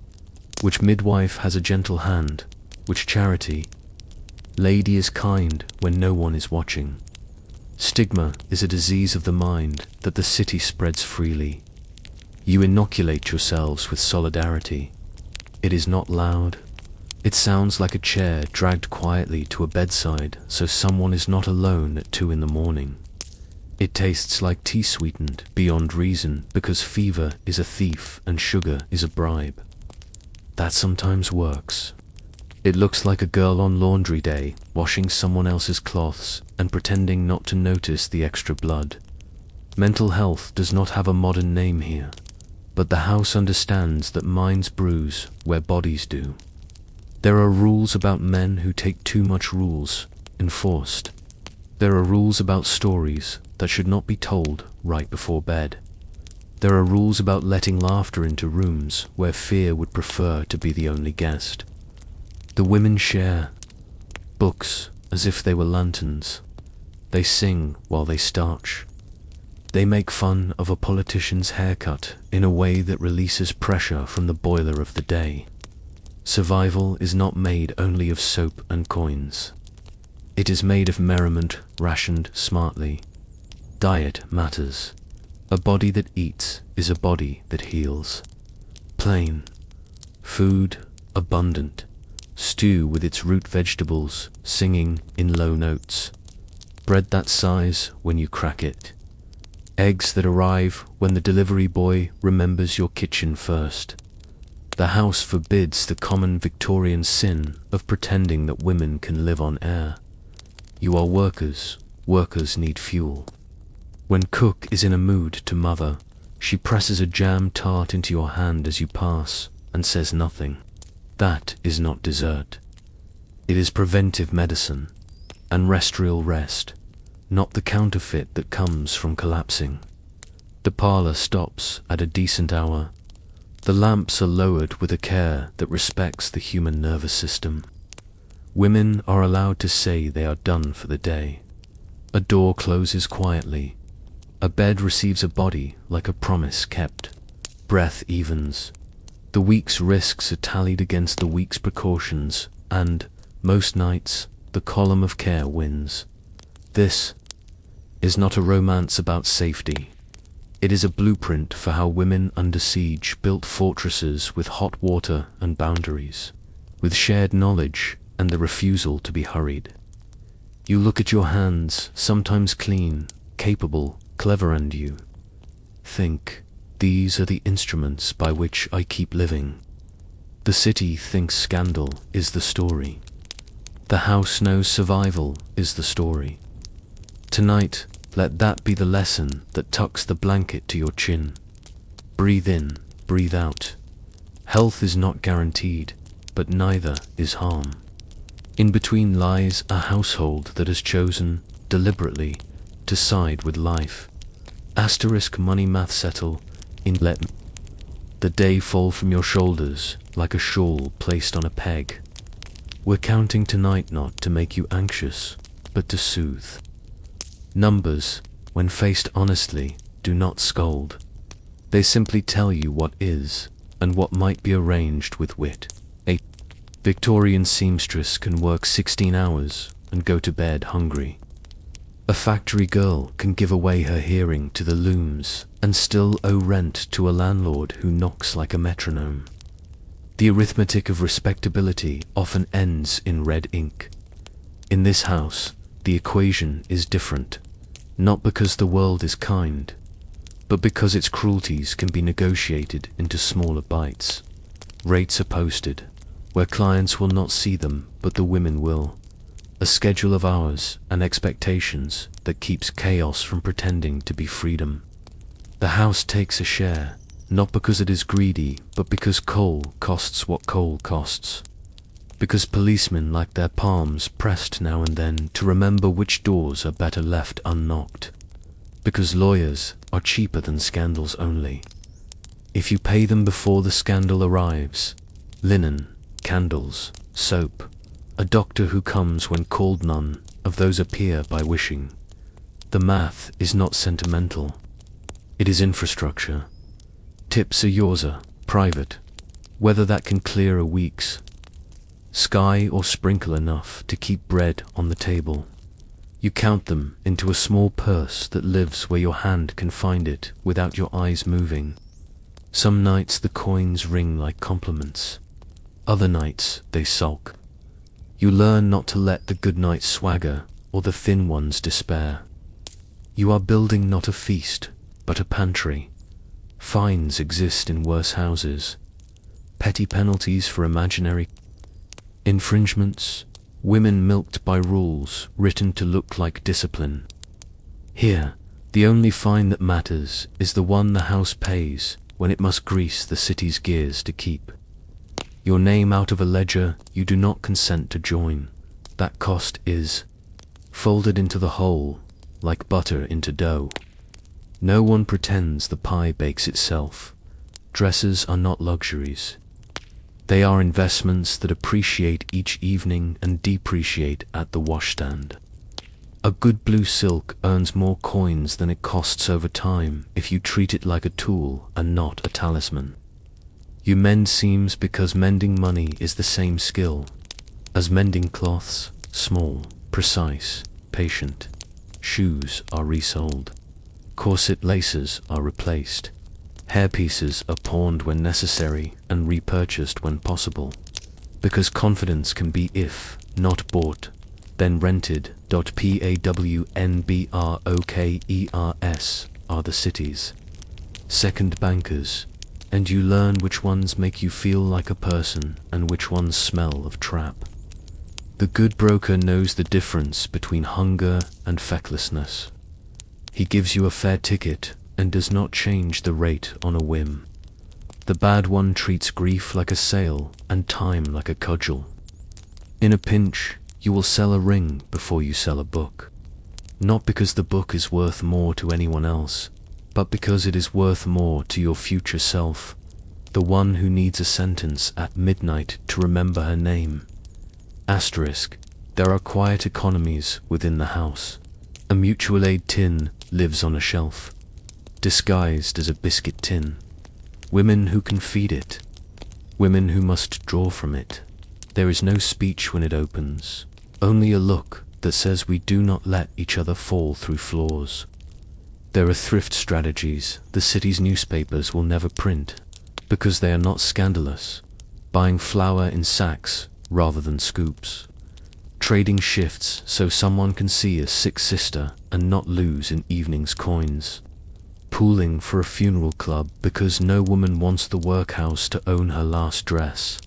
which midwife has a gentle hand, which charity lady is kind when no one is watching. Stigma is a disease of the mind that the city spreads freely. You inoculate yourselves with solidarity. It is not loud. It sounds like a chair dragged quietly to a bedside so someone is not alone at 2 a.m. It tastes like tea sweetened beyond reason because fever is a thief and sugar is a bribe. That sometimes works. It looks like a girl on laundry day washing someone else's cloths and pretending not to notice the extra blood. Mental health does not have a modern name here, but the house understands that minds bruise where bodies do. There are rules about men who take too much rules, enforced. There are rules about stories that should not be told right before bed. There are rules about letting laughter into rooms where fear would prefer to be the only guest. The women share books as if they were lanterns. They sing while they starch. They make fun of a politician's haircut in a way that releases pressure from the boiler of the day. Survival is not made only of soap and coins. It is made of merriment rationed smartly. Diet matters. A body that eats is a body that heals. Plain. Food abundant. Stew with its root vegetables singing in low notes. Bread that size when you crack it. Eggs that arrive when the delivery boy remembers your kitchen first. The house forbids the common Victorian sin of pretending that women can live on air. You are workers. Workers need fuel. When cook is in a mood to mother, she presses a jam tart into your hand as you pass and says nothing. That is not dessert. It is preventive medicine and restrial rest, not the counterfeit that comes from collapsing. The parlour stops at a decent hour. The lamps are lowered with a care that respects the human nervous system. Women are allowed to say they are done for the day. A door closes quietly. A bed receives a body like a promise kept. Breath evens. The week's risks are tallied against the week's precautions, and, most nights, the column of care wins. This is not a romance about safety. It is a blueprint for how women under siege built fortresses with hot water and boundaries, with shared knowledge and the refusal to be hurried. You look at your hands, sometimes clean, capable, clever, and you think, these are the instruments by which I keep living. The city thinks scandal is the story. The house knows survival is the story. Tonight, let that be the lesson that tucks the blanket to your chin. Breathe in, breathe out. Health is not guaranteed, but neither is harm. In between lies a household that has chosen, deliberately, to side with life. Asterisk money math settle in let the day fall from your shoulders like a shawl placed on a peg. We're counting tonight not to make you anxious, but to soothe. Numbers, when faced honestly, do not scold. They simply tell you what is, and what might be arranged with wit. A Victorian seamstress can work 16 hours and go to bed hungry. A factory girl can give away her hearing to the looms and still owe rent to a landlord who knocks like a metronome. The arithmetic of respectability often ends in red ink. In this house, the equation is different, not because the world is kind, but because its cruelties can be negotiated into smaller bites. Rates are posted, where clients will not see them, but the women will. A schedule of hours and expectations that keeps chaos from pretending to be freedom. The house takes a share, not because it is greedy, but because coal costs what coal costs. Because policemen like their palms pressed now and then to remember which doors are better left unlocked. Because lawyers are cheaper than scandals only. If you pay them before the scandal arrives, linen, candles, soap, a doctor who comes when called, none of those appear by wishing. The math is not sentimental. It is infrastructure. Tips are yours, are private, whether that can clear a week's sky or sprinkle enough to keep bread on the table. You count them into a small purse that lives where your hand can find it without your eyes moving. Some nights the coins ring like compliments. Other nights they sulk. You learn not to let the good night swagger or the thin ones despair. You are building not a feast, but a pantry. Fines exist in worse houses. Petty penalties for imaginary infringements. Women milked by rules written to look like discipline. Here, the only fine that matters is the one the house pays when it must grease the city's gears to keep your name out of a ledger you do not consent to join. That cost is folded into the whole, like butter into dough. No one pretends the pie bakes itself. Dresses are not luxuries. They are investments that appreciate each evening and depreciate at the washstand. A good blue silk earns more coins than it costs over time if you treat it like a tool and not a talisman. You mend seams because mending money is the same skill as mending cloths, small, precise, patient. Shoes are resold. Corset laces are replaced. Hairpieces are pawned when necessary and repurchased when possible. Because confidence can be, if not bought, then rented. PAWNBROKERS are the city's second bankers, and you learn which ones make you feel like a person and which ones smell of trap. The good broker knows the difference between hunger and fecklessness. He gives you a fair ticket and does not change the rate on a whim. The bad one treats grief like a sale and time like a cudgel. In a pinch, you will sell a ring before you sell a book. Not because the book is worth more to anyone else, but because it is worth more to your future self, the one who needs a sentence at midnight to remember her name. Asterisk, there are quiet economies within the house. A mutual aid tin lives on a shelf, disguised as a biscuit tin. Women who can feed it. Women who must draw from it. There is no speech when it opens, only a look that says we do not let each other fall through floors. There are thrift strategies the city's newspapers will never print, because they are not scandalous, buying flour in sacks rather than scoops. trading shifts so someone can see a sick sister and not lose in evening's coins, pooling for a funeral club because no woman wants the workhouse to own her last dress.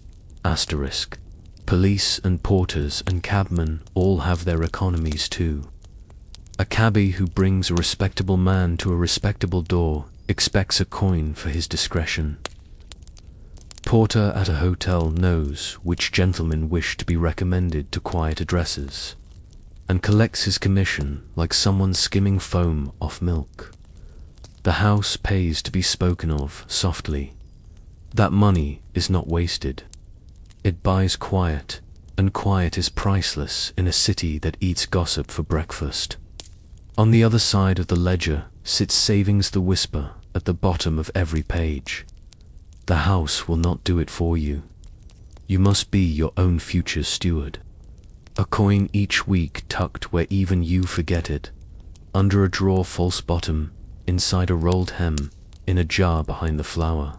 Asterisk. Police and porters and cabmen all have their economies too. A cabbie who brings a respectable man to a respectable door expects a coin for his discretion. Porter at a hotel knows which gentlemen wish to be recommended to quiet addresses, and collects his commission like someone skimming foam off milk. The house pays to be spoken of softly. That money is not wasted. It buys quiet, and quiet is priceless in a city that eats gossip for breakfast. On the other side of the ledger sits savings, the whisper at the bottom of every page. The house will not do it for you. You must be your own future's steward. A coin each week tucked where even you forget it, under a drawer false bottom, inside a rolled hem, in a jar behind the flour.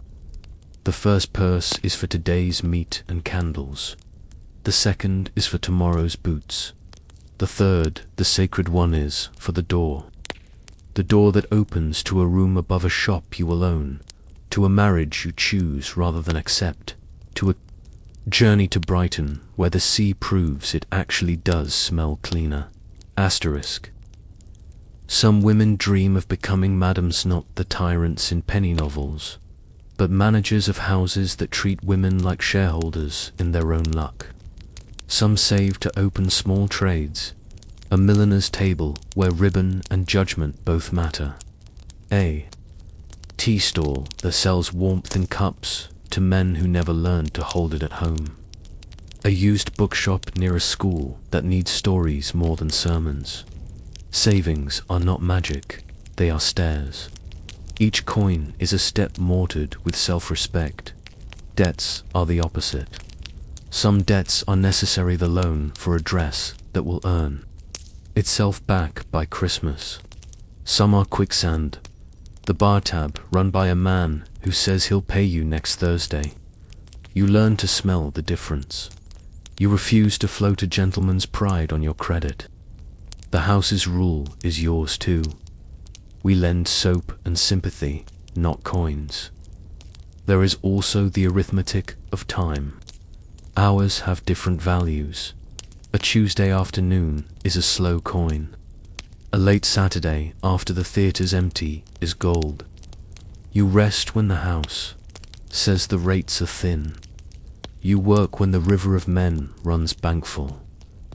The first purse is for today's meat and candles. The second is for tomorrow's boots. The third, the sacred one, is for the door. The door that opens to a room above a shop you will own, to a marriage you choose rather than accept, to a journey to Brighton where the sea proves it actually does smell cleaner. Asterisk. Some women dream of becoming madams, not the tyrants in penny novels, but managers of houses that treat women like shareholders in their own luck. Some save to open small trades, a milliner's table where ribbon and judgment both matter. A tea stall that sells warmth in cups to men who never learned to hold it at home. A used bookshop near a school that needs stories more than sermons. Savings are not magic, they are stairs. Each coin is a step mortared with self-respect. Debts are the opposite. Some debts are necessary, the loan for a dress that will earn itself back by Christmas. Some are quicksand, the bar tab run by a man who says he'll pay you next Thursday. You learn to smell the difference. You refuse to float a gentleman's pride on your credit. The house's rule is yours too. We lend soap and sympathy, not coins. There is also the arithmetic of time. Hours have different values. A Tuesday afternoon is a slow coin. A late Saturday after the theatre's empty is gold. You rest when the house says the rates are thin. You work when the river of men runs bankful.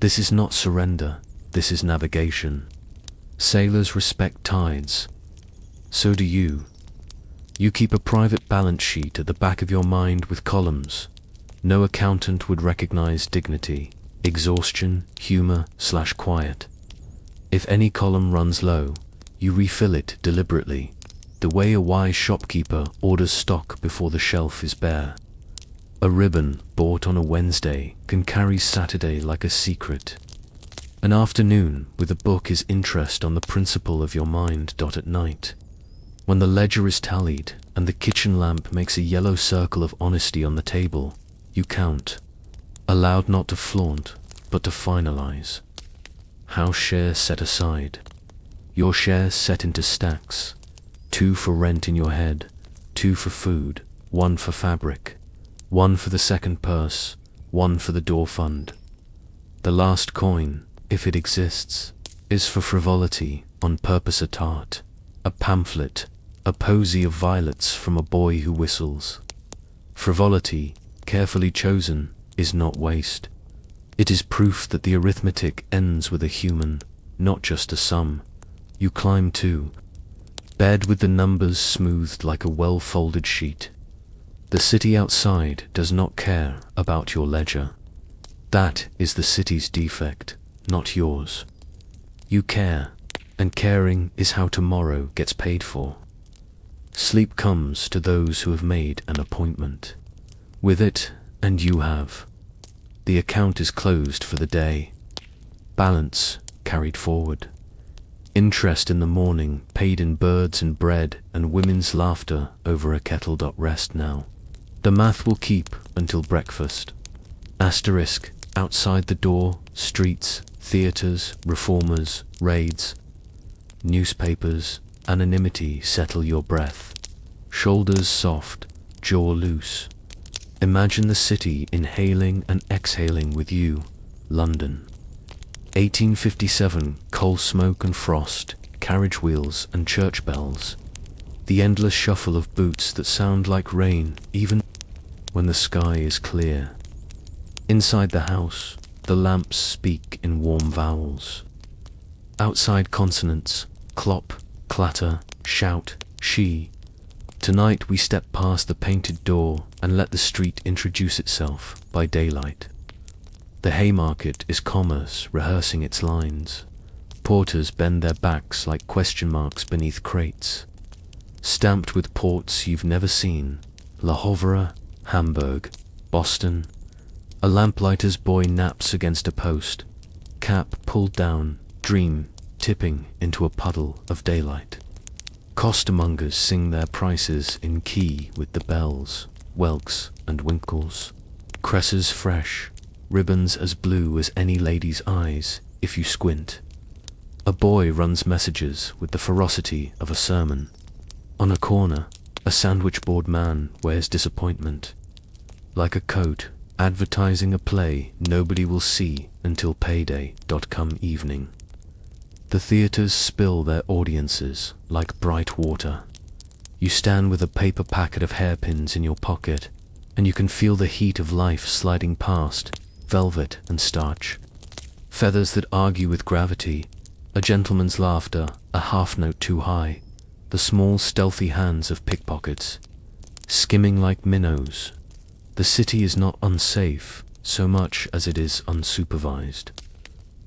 This is not surrender, this is navigation. Sailors respect tides. So do you. You keep a private balance sheet at the back of your mind with columns. No accountant would recognize dignity, exhaustion, humor/quiet. If any column runs low, you refill it deliberately, the way a wise shopkeeper orders stock before the shelf is bare. A ribbon bought on a Wednesday can carry Saturday like a secret. An afternoon with a book is interest on the principle of your mind. At night, when the ledger is tallied and the kitchen lamp makes a yellow circle of honesty on the table, you count, allowed not to flaunt, but to finalize. House share set aside. Your share set into stacks. 2 for rent in your head, 2 for food, 1 for fabric, 1 for the second purse, 1 for the door fund. The last coin, if it exists, is for frivolity, on purpose a tart, a pamphlet, a posy of violets from a boy who whistles. Frivolity, carefully chosen, is not waste. It is proof that the arithmetic ends with a human, not just a sum. You climb to bed with the numbers smoothed like a well-folded sheet. The city outside does not care about your ledger. That is the city's defect, not yours. You care, and caring is how tomorrow gets paid for. Sleep comes to those who have made an appointment. With it, and you have. The account is closed for the day. Balance carried forward. Interest in the morning paid in birds and bread and women's laughter over a kettle. Rest now. The math will keep until breakfast. Asterisk, outside the door, streets, theatres, reformers, raids, newspapers, anonymity. Settle your breath. Shoulders soft, jaw loose. Imagine the city inhaling and exhaling with you, London. 1857, coal smoke and frost, carriage wheels and church bells. The endless shuffle of boots that sound like rain even when the sky is clear. Inside the house, the lamps speak in warm vowels. Outside consonants, clop, clatter, shout, she. Tonight we step past the painted door and let the street introduce itself by daylight. The Haymarket is commerce rehearsing its lines. Porters bend their backs like question marks beneath crates. Stamped with ports you've never seen, Le Havre, Hamburg, Boston. A lamplighter's boy naps against a post, cap pulled down, dream tipping into a puddle of daylight. Costermongers sing their prices in key with the bells, whelks and winkles. Cresses fresh, ribbons as blue as any lady's eyes if you squint. A boy runs messages with the ferocity of a sermon. On a corner, a sandwich board man wears disappointment. Like a coat, advertising a play nobody will see until payday. Come evening. The theatres spill their audiences like bright water. You stand with a paper packet of hairpins in your pocket, and you can feel the heat of life sliding past, velvet and starch. Feathers that argue with gravity, a gentleman's laughter, a half note too high, the small stealthy hands of pickpockets, skimming like minnows. The city is not unsafe so much as it is unsupervised.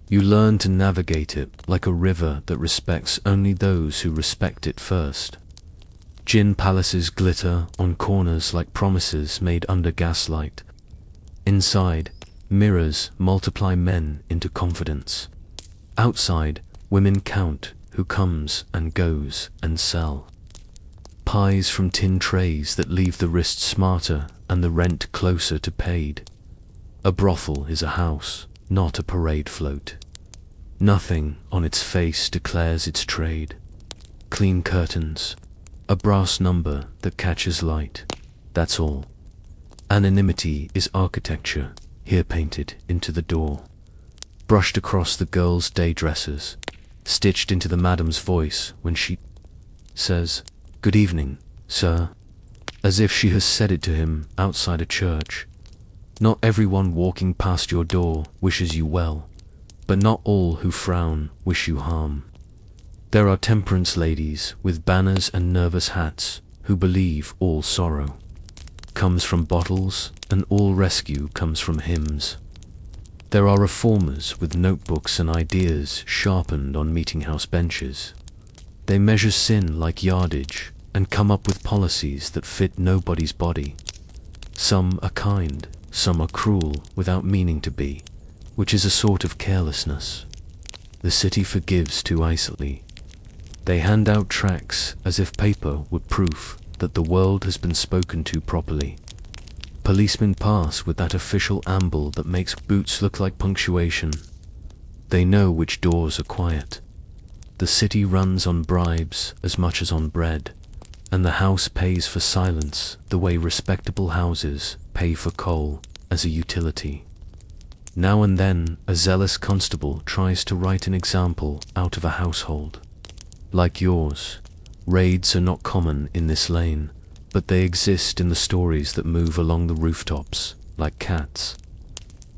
You learn to navigate it like a river that respects only those who respect it first. Gin palaces glitter on corners like promises made under gaslight. Inside, mirrors multiply men into confidence. Outside, women count who comes and goes and sell. Pies from tin trays that leave the wrist smarter and the rent closer to paid. A brothel is a house, not a parade float. Nothing on its face declares its trade. Clean curtains, a brass number that catches light, that's all. Anonymity is architecture, here painted into the door. Brushed across the girl's day dresses, stitched into the madam's voice when she says, "Good evening, sir," as if she has said it to him outside a church. Not everyone walking past your door wishes you well, but not all who frown wish you harm. There are temperance ladies with banners and nervous hats who believe all sorrow comes from bottles and all rescue comes from hymns. There are reformers with notebooks and ideas sharpened on meeting-house benches. They measure sin like yardage and come up with policies that fit nobody's body. Some are kind, some are cruel without meaning to be, which is a sort of carelessness. The city forgives too icily. They hand out tracts as if paper were proof that the world has been spoken to properly. Policemen pass with that official amble that makes boots look like punctuation. They know which doors are quiet. The city runs on bribes as much as on bread, and the house pays for silence the way respectable houses pay for coal as a utility. Now and then a zealous constable tries to write an example out of a household. Like yours, raids are not common in this lane, but they exist in the stories that move along the rooftops, like cats.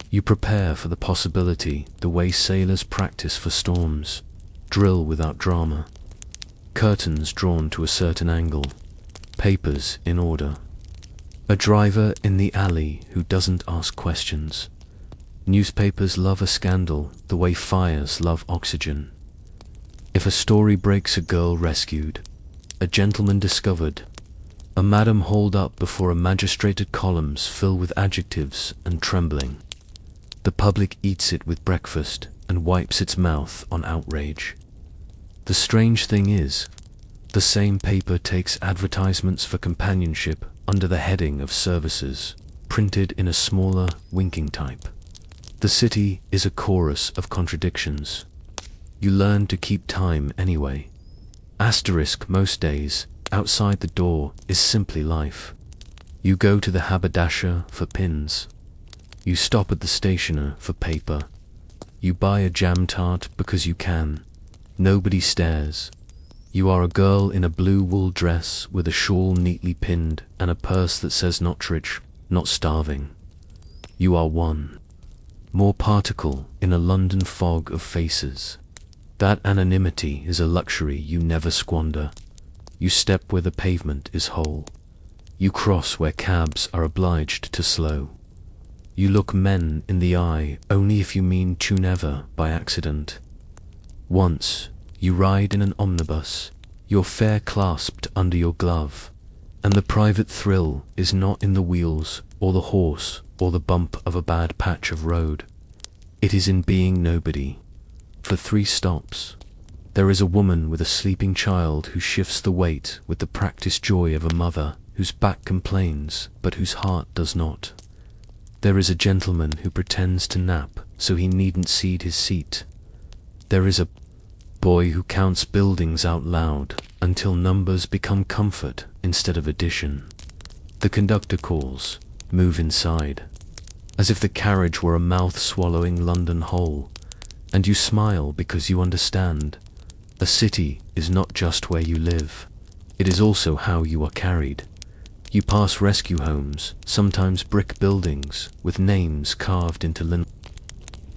You prepare for the possibility the way sailors practice for storms, drill without drama. Curtains drawn to a certain angle, papers in order. A driver in the alley who doesn't ask questions. Newspapers love a scandal the way fires love oxygen. If a story breaks a girl rescued, a gentleman discovered, a madam hauled up before a magistrated columns fill with adjectives and trembling, the public eats it with breakfast and wipes its mouth on outrage. The strange thing is, the same paper takes advertisements for companionship under the heading of services, printed in a smaller, winking type. The city is a chorus of contradictions. You learn to keep time anyway. Asterisk most days, outside the door is simply life. You go to the haberdasher for pins. You stop at the stationer for paper. You buy a jam tart because you can. Nobody stares. You are a girl in a blue wool dress with a shawl neatly pinned and a purse that says not rich, not starving. You are one more particle in a London fog of faces. That anonymity is a luxury you never squander. You step where the pavement is whole. You cross where cabs are obliged to slow. You look men in the eye only if you mean to never by accident. Once, you ride in an omnibus, your fare clasped under your glove, and the private thrill is not in the wheels or the horse or the bump of a bad patch of road. It is in being nobody. For 3 stops, there is a woman with a sleeping child who shifts the weight with the practiced joy of a mother whose back complains but whose heart does not. There is a gentleman who pretends to nap so he needn't cede his seat. There is a boy who counts buildings out loud until numbers become comfort instead of addition. The conductor calls, "Move inside," as if the carriage were a mouth-swallowing London hole, and you smile because you understand. A city is not just where you live, it is also how you are carried. You pass rescue homes, sometimes brick buildings, with names carved into linen,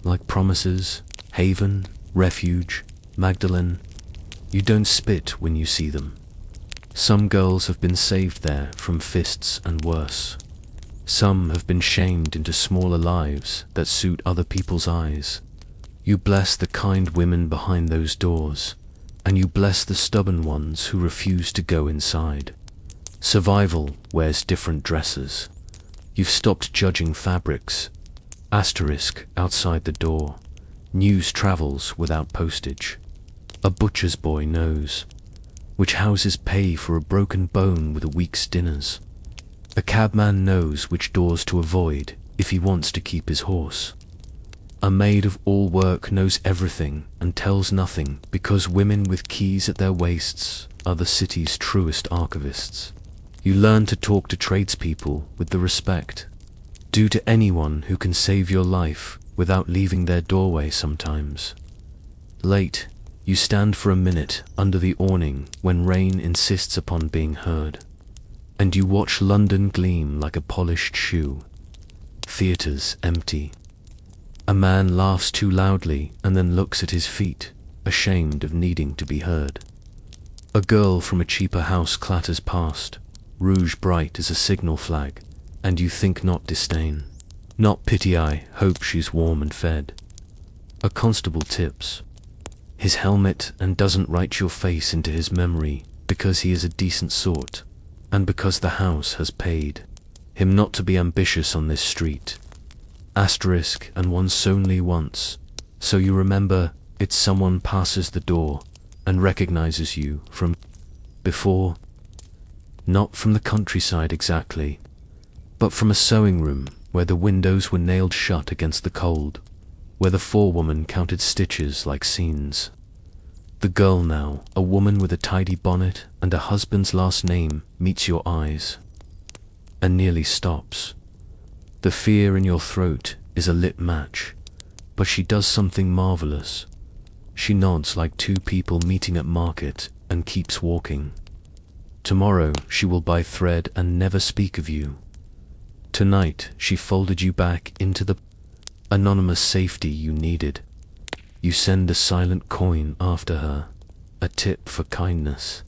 like promises, haven, refuge, Magdalene. You don't spit when you see them. Some girls have been saved there from fists and worse. Some have been shamed into smaller lives that suit other people's eyes. You bless the kind women behind those doors, and you bless the stubborn ones who refuse to go inside. Survival wears different dresses. You've stopped judging fabrics. Asterisk outside the door. News travels without postage. A butcher's boy knows which houses pay for a broken bone with a week's dinners. A cabman knows which doors to avoid if he wants to keep his horse. A maid of all work knows everything and tells nothing because women with keys at their waists are the city's truest archivists. You learn to talk to tradespeople with the respect due to anyone who can save your life without leaving their doorway sometimes. Late, you stand for a minute under the awning when rain insists upon being heard, and you watch London gleam like a polished shoe. Theatres empty. A man laughs too loudly and then looks at his feet, ashamed of needing to be heard. A girl from a cheaper house clatters past, rouge bright as a signal flag, and you think not disdain, not pity, I hope she's warm and fed. A constable tips his helmet and doesn't write your face into his memory because he is a decent sort, and because the house has paid him not to be ambitious on this street. Asterisk and once only once, so you remember it's someone passes the door and recognizes you from before. Not from the countryside exactly, but from a sewing room where the windows were nailed shut against the cold, where the forewoman counted stitches like scenes. The girl now, a woman with a tidy bonnet and a husband's last name, meets your eyes and nearly stops. The fear in your throat is a lit match, but she does something marvelous. She nods like 2 people meeting at market and keeps walking. Tomorrow she will buy thread and never speak of you. Tonight she folded you back into the anonymous safety you needed. You send a silent coin after her, a tip for kindness.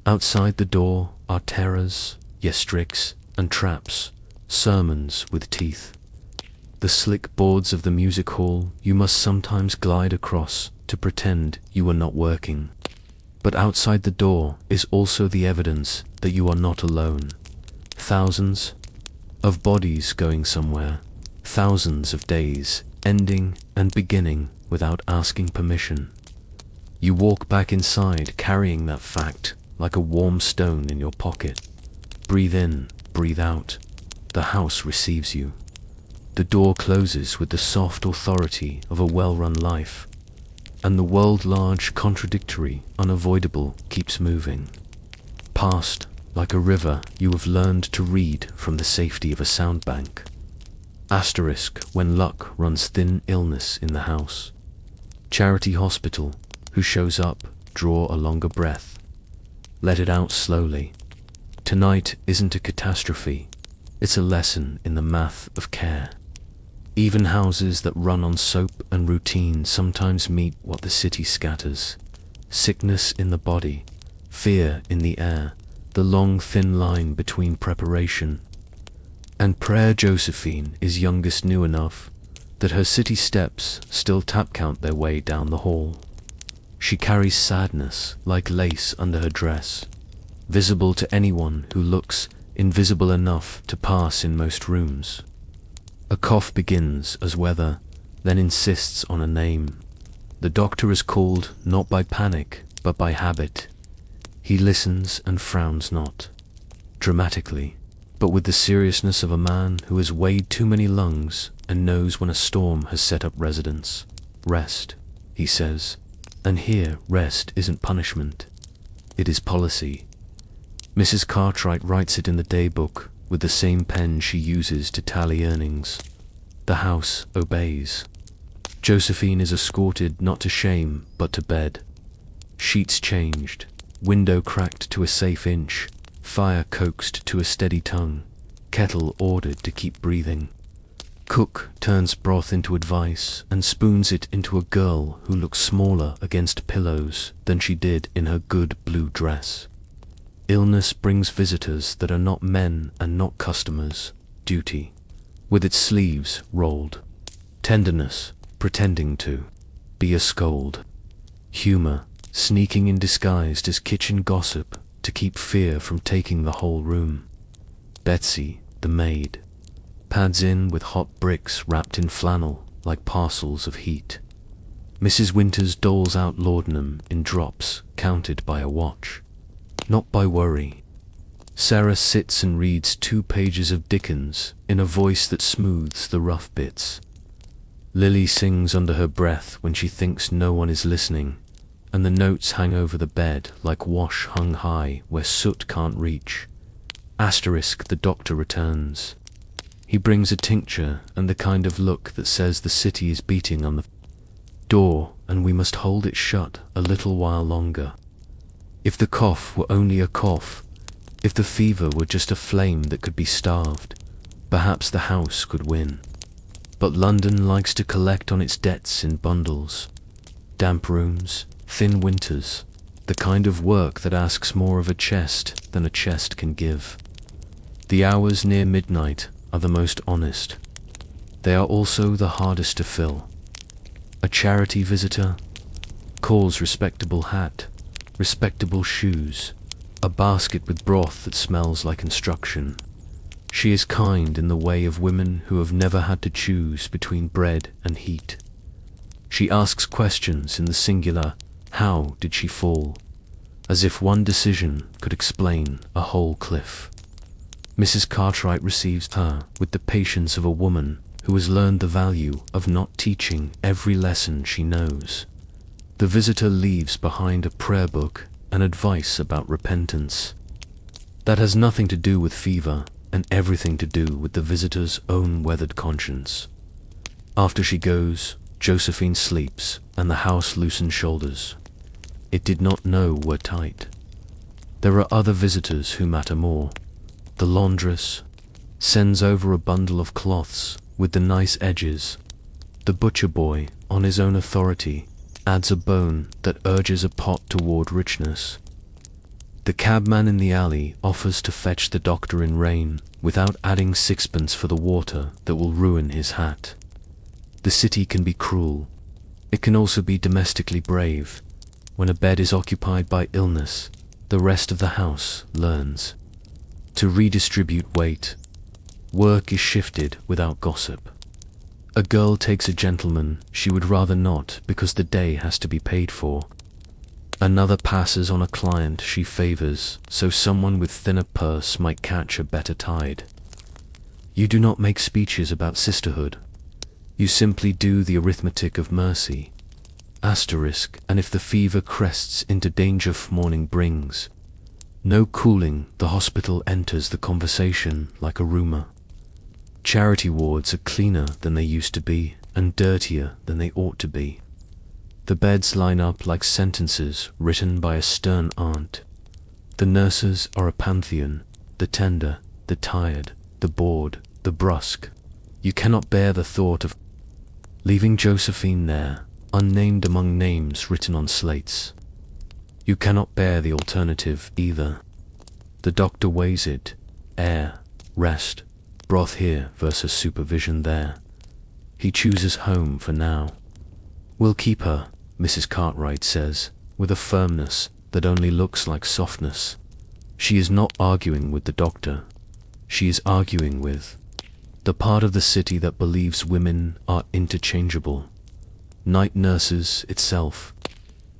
Outside the door are terrors, yes tricks and traps, sermons with teeth. The slick boards of the music hall you must sometimes glide across to pretend you are not working. But outside the door is also the evidence that you are not alone. Thousands of bodies going somewhere, thousands of days ending and beginning without asking permission. You walk back inside carrying that fact like a warm stone in your pocket. Breathe in, breathe out. The house receives you. The door closes with the soft authority of a well-run life, and the world large, contradictory, unavoidable keeps moving. Past, like a river, you have learned to read from the safety of a sound bank. Asterisk, when luck runs thin, illness in the house. Charity hospital, who shows up, draw a longer breath. Let it out slowly. Tonight isn't a catastrophe, it's a lesson in the math of care. Even houses that run on soap and routine sometimes meet what the city scatters. Sickness in the body, fear in the air, the long thin line between preparation and prayer. Josephine is youngest, new enough that her city steps still tap count their way down the hall. She carries sadness like lace under her dress, visible to anyone who looks, invisible enough to pass in most rooms. A cough begins as weather, then insists on a name. The doctor is called not by panic, but by habit. He listens and frowns not dramatically, but with the seriousness of a man who has weighed too many lungs and knows when a storm has set up residence. Rest, he says, and here rest isn't punishment, it is policy. Mrs. Cartwright writes it in the daybook with the same pen she uses to tally earnings. The house obeys. Josephine is escorted not to shame, but to bed. Sheets changed, window cracked to a safe inch, fire coaxed to a steady tongue, kettle ordered to keep breathing. Cook turns broth into advice and spoons it into a girl who looks smaller against pillows than she did in her good blue dress. Illness brings visitors that are not men and not customers. Duty, with its sleeves rolled. Tenderness, pretending to be a scold. Humor, sneaking in disguised as kitchen gossip to keep fear from taking the whole room. Betsy, the maid, pads in with hot bricks wrapped in flannel like parcels of heat. Mrs. Winters doles out laudanum in drops counted by a watch, not by worry. Sarah sits and reads 2 pages of Dickens in a voice that smooths the rough bits. Lily sings under her breath when she thinks no one is listening, and the notes hang over the bed like wash hung high where soot can't reach. Asterisk, the doctor returns. He brings a tincture and the kind of look that says the city is beating on the door and we must hold it shut a little while longer. If the cough were only a cough, if the fever were just a flame that could be starved, perhaps the house could win. But London likes to collect on its debts in bundles. Damp rooms, thin winters, the kind of work that asks more of a chest than a chest can give. The hours near midnight are the most honest. They are also the hardest to fill. A charity visitor calls respectable hat, respectable shoes, a basket with broth that smells like instruction. She is kind in the way of women who have never had to choose between bread and heat. She asks questions in the singular, how did she fall? As if one decision could explain a whole cliff. Mrs. Cartwright receives her with the patience of a woman who has learned the value of not teaching every lesson she knows. The visitor leaves behind a prayer book and advice about repentance. That has nothing to do with fever and everything to do with the visitor's own weathered conscience. After she goes, Josephine sleeps and the house loosens shoulders. It did not know were tight. There are other visitors who matter more. The laundress sends over a bundle of cloths with the nice edges. The butcher boy, on his own authority, adds a bone that urges a pot toward richness. The cabman in the alley offers to fetch the doctor in rain without adding sixpence for the water that will ruin his hat. The city can be cruel. It can also be domestically brave. When a bed is occupied by illness, the rest of the house learns to redistribute weight. Work is shifted without gossip. A girl takes a gentleman she would rather not because the day has to be paid for. Another passes on a client she favors so someone with thinner purse might catch a better tide. You do not make speeches about sisterhood. You simply do the arithmetic of mercy. Asterisk, and if the fever crests into danger morning brings, no cooling, the hospital enters the conversation like a rumor. Charity wards are cleaner than they used to be, and dirtier than they ought to be. The beds line up like sentences written by a stern aunt. The nurses are a pantheon, the tender, the tired, the bored, the brusque. You cannot bear the thought of leaving Josephine there, unnamed among names written on slates. You cannot bear the alternative either. The doctor weighs it: air, rest, broth here versus supervision there. He chooses home for now. We'll keep her, Mrs. Cartwright says, with a firmness that only looks like softness. She is not arguing with the doctor. She is arguing with the part of the city that believes women are interchangeable. Night nurses itself.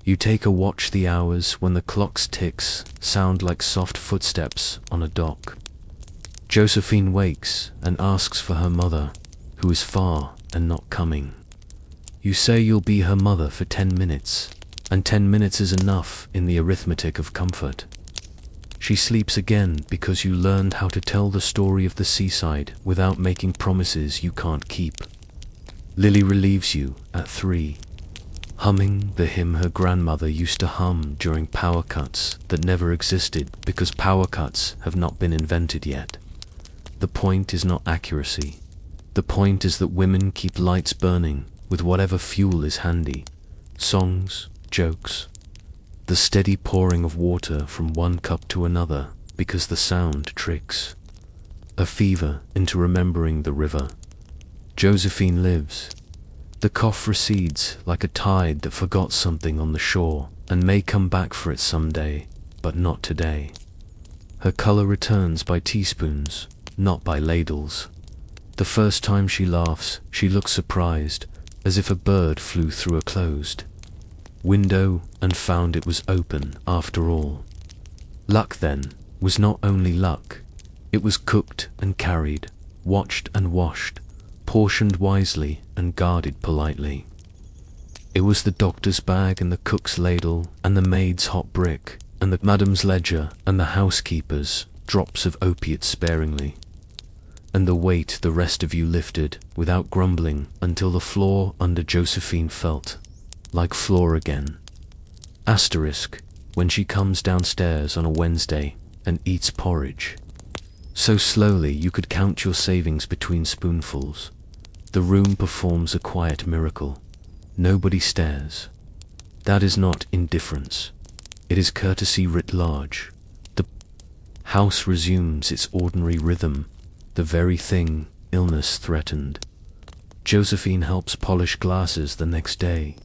You take a watch, the hours when the clock's ticks sound like soft footsteps on a dock. Josephine wakes and asks for her mother, who is far and not coming. You say you'll be her mother for 10 minutes, and 10 minutes is enough in the arithmetic of comfort. She sleeps again because you learned how to tell the story of the seaside without making promises you can't keep. Lily relieves you at 3, humming the hymn her grandmother used to hum during power cuts that never existed because power cuts have not been invented yet. The point is not accuracy. The point is that women keep lights burning with whatever fuel is handy. Songs, jokes, the steady pouring of water from one cup to another because the sound tricks. A fever into remembering the river. Josephine lives. The cough recedes like a tide that forgot something on the shore and may come back for it someday, but not today. Her color returns by teaspoons, not by ladles. The first time she laughs, she looks surprised, as if a bird flew through a closed window and found it was open after all. Luck, then, was not only luck. It was cooked and carried, watched and washed, portioned wisely and guarded politely. It was the doctor's bag and the cook's ladle and the maid's hot brick and the madam's ledger and the housekeeper's drops of opiate sparingly. And the weight the rest of you lifted without grumbling until the floor under Josephine felt like floor again. Asterisk, when she comes downstairs on a Wednesday and eats porridge. So slowly you could count your savings between spoonfuls. The room performs a quiet miracle. Nobody stares. That is not indifference. It is courtesy writ large. The house resumes its ordinary rhythm, the very thing illness threatened. Josephine helps polish glasses the next day,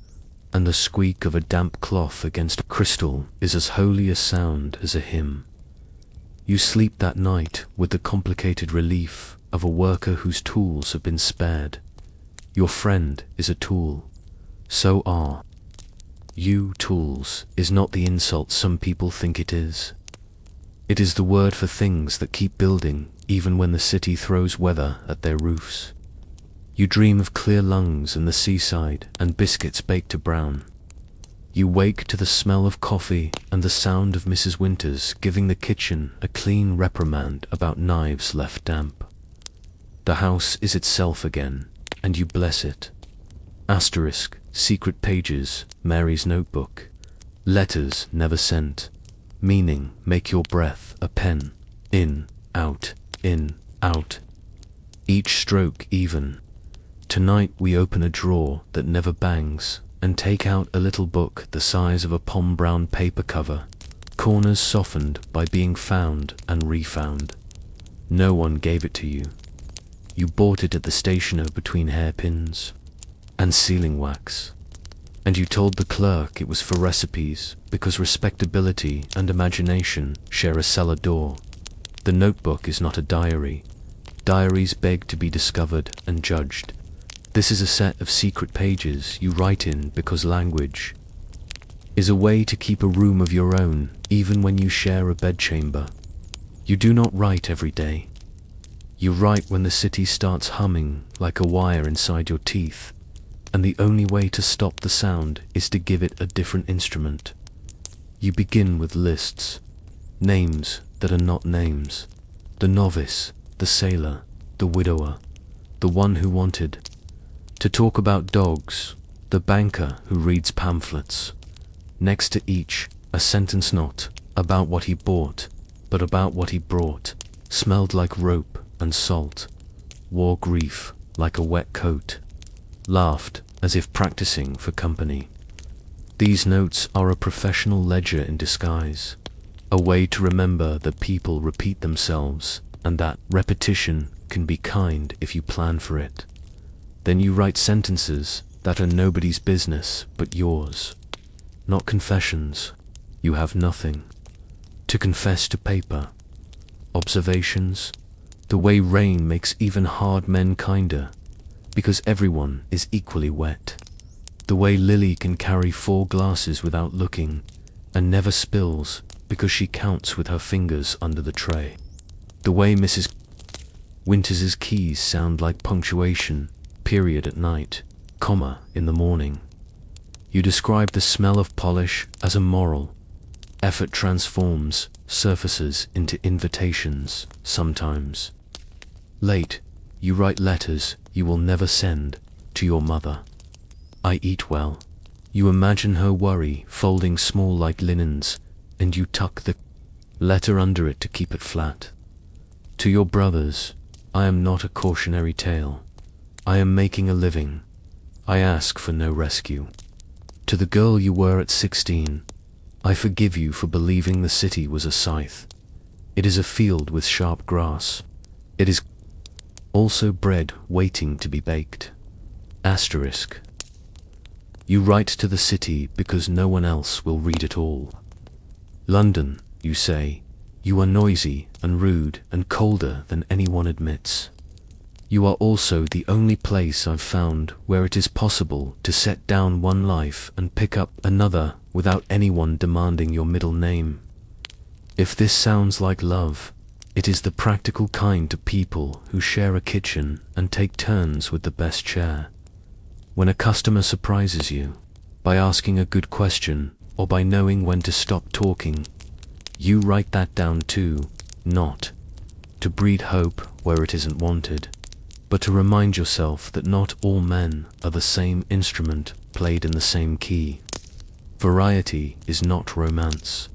and the squeak of a damp cloth against crystal is as holy a sound as a hymn. You sleep that night with the complicated relief of a worker whose tools have been spared. Your friend is a tool. So are you. Tools is not the insult some people think it is. It is the word for things that keep building even when the city throws weather at their roofs. You dream of clear lungs and the seaside and biscuits baked to brown. You wake to the smell of coffee and the sound of Mrs. Winters giving the kitchen a clean reprimand about knives left damp. The house is itself again, and you bless it. Asterisk, secret pages, Mary's notebook, letters never sent, meaning make your breath a pen, in, out, each stroke even. Tonight we open a drawer that never bangs and take out a little book the size of a palm-brown paper cover, corners softened by being found and refound. No one gave it to you. You bought it at the stationer between hairpins and sealing wax. And you told the clerk it was for recipes because respectability and imagination share a cellar door. The notebook is not a diary. Diaries beg to be discovered and judged. This is a set of secret pages you write in because language is a way to keep a room of your own even when you share a bedchamber. You do not write every day. You write when the city starts humming like a wire inside your teeth, and the only way to stop the sound is to give it a different instrument. You begin with lists, names that are not names. The novice, the sailor, the widower, the one who wanted to talk about dogs, the banker who reads pamphlets. Next to each, a sentence not about what he bought, but about what he brought. Smelled like rope and salt, wore grief like a wet coat, laughed as if practicing for company. These notes are a professional ledger in disguise, a way to remember that people repeat themselves and that repetition can be kind if you plan for it. Then you write sentences that are nobody's business but yours. Not confessions. You have nothing to confess to paper. Observations. The way rain makes even hard men kinder, because everyone is equally wet. The way Lily can carry 4 glasses without looking, and never spills because she counts with her fingers under the tray. The way Mrs. Winters's keys sound like punctuation, period at night, comma in the morning. You describe the smell of polish as a moral. Effort transforms surfaces into invitations, sometimes. Late, you write letters you will never send to your mother. I eat well. You imagine her worry folding small like linens, and you tuck the letter under it to keep it flat. To your brothers, I am not a cautionary tale. I am making a living. I ask for no rescue. To the girl you were at 16, I forgive you for believing the city was a scythe. It is a field with sharp grass. It is also bread waiting to be baked. Asterisk. You write to the city because no one else will read it all. London, you say, you are noisy and rude and colder than anyone admits. You are also the only place I've found where it is possible to set down one life and pick up another without anyone demanding your middle name. If this sounds like love, it is the practical kind to people who share a kitchen and take turns with the best chair. When a customer surprises you by asking a good question or by knowing when to stop talking, you write that down too, not to breed hope where it isn't wanted, but to remind yourself that not all men are the same instrument played in the same key. Variety is not romance.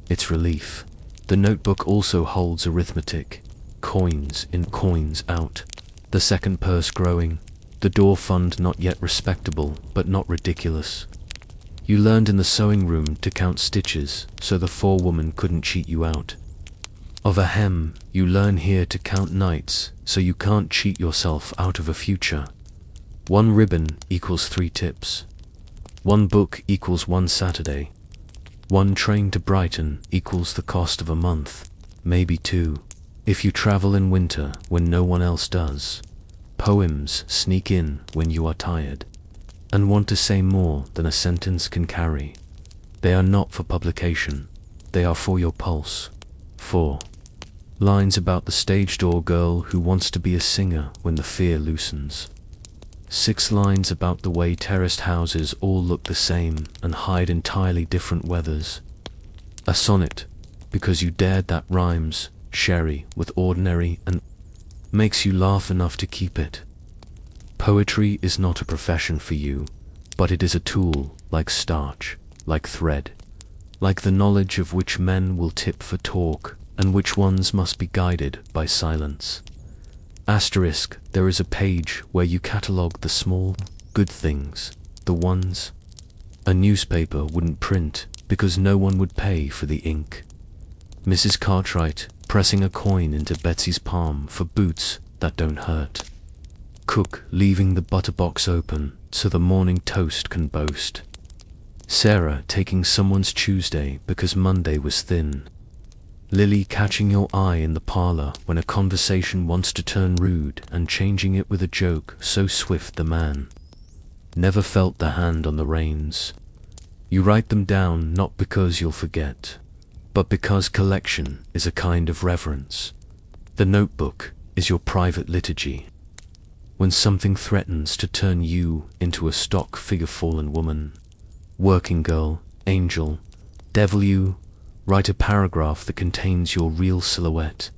It's relief. The notebook also holds arithmetic, coins in, coins out, the second purse growing, the door fund not yet respectable but not ridiculous. You learned in the sewing room to count stitches so the forewoman couldn't cheat you out. Of a hem, you learn here to count nights so you can't cheat yourself out of a future. 1 ribbon equals 3 tips. 1 book equals 1 Saturday. 1 train to Brighton equals the cost of a month, maybe 2, if you travel in winter when no one else does. Poems sneak in when you are tired and want to say more than a sentence can carry. They are not for publication. They are for your pulse. 4 lines about the stage door girl who wants to be a singer when the fear loosens. 6 lines about the way terraced houses all look the same and hide entirely different weathers. A sonnet, because you dared that rhymes sherry with ordinary and makes you laugh enough to keep it. Poetry is not a profession for you, but it is a tool, like starch, like thread, like the knowledge of which men will tip for talk and which ones must be guided by silence. Asterisk, there is a page where you catalogue the small, good things, the ones a newspaper wouldn't print because no one would pay for the ink. Mrs. Cartwright pressing a coin into Betsy's palm for boots that don't hurt. Cook leaving the butter box open so the morning toast can boast. Sarah taking someone's Tuesday because Monday was thin. Lily catching your eye in the parlor when a conversation wants to turn rude and changing it with a joke so swift the man never felt the hand on the reins. You write them down not because you'll forget, but because collection is a kind of reverence. The notebook is your private liturgy. When something threatens to turn you into a stock figure, fallen woman, working girl, angel, devil, you write a paragraph that contains your real silhouette.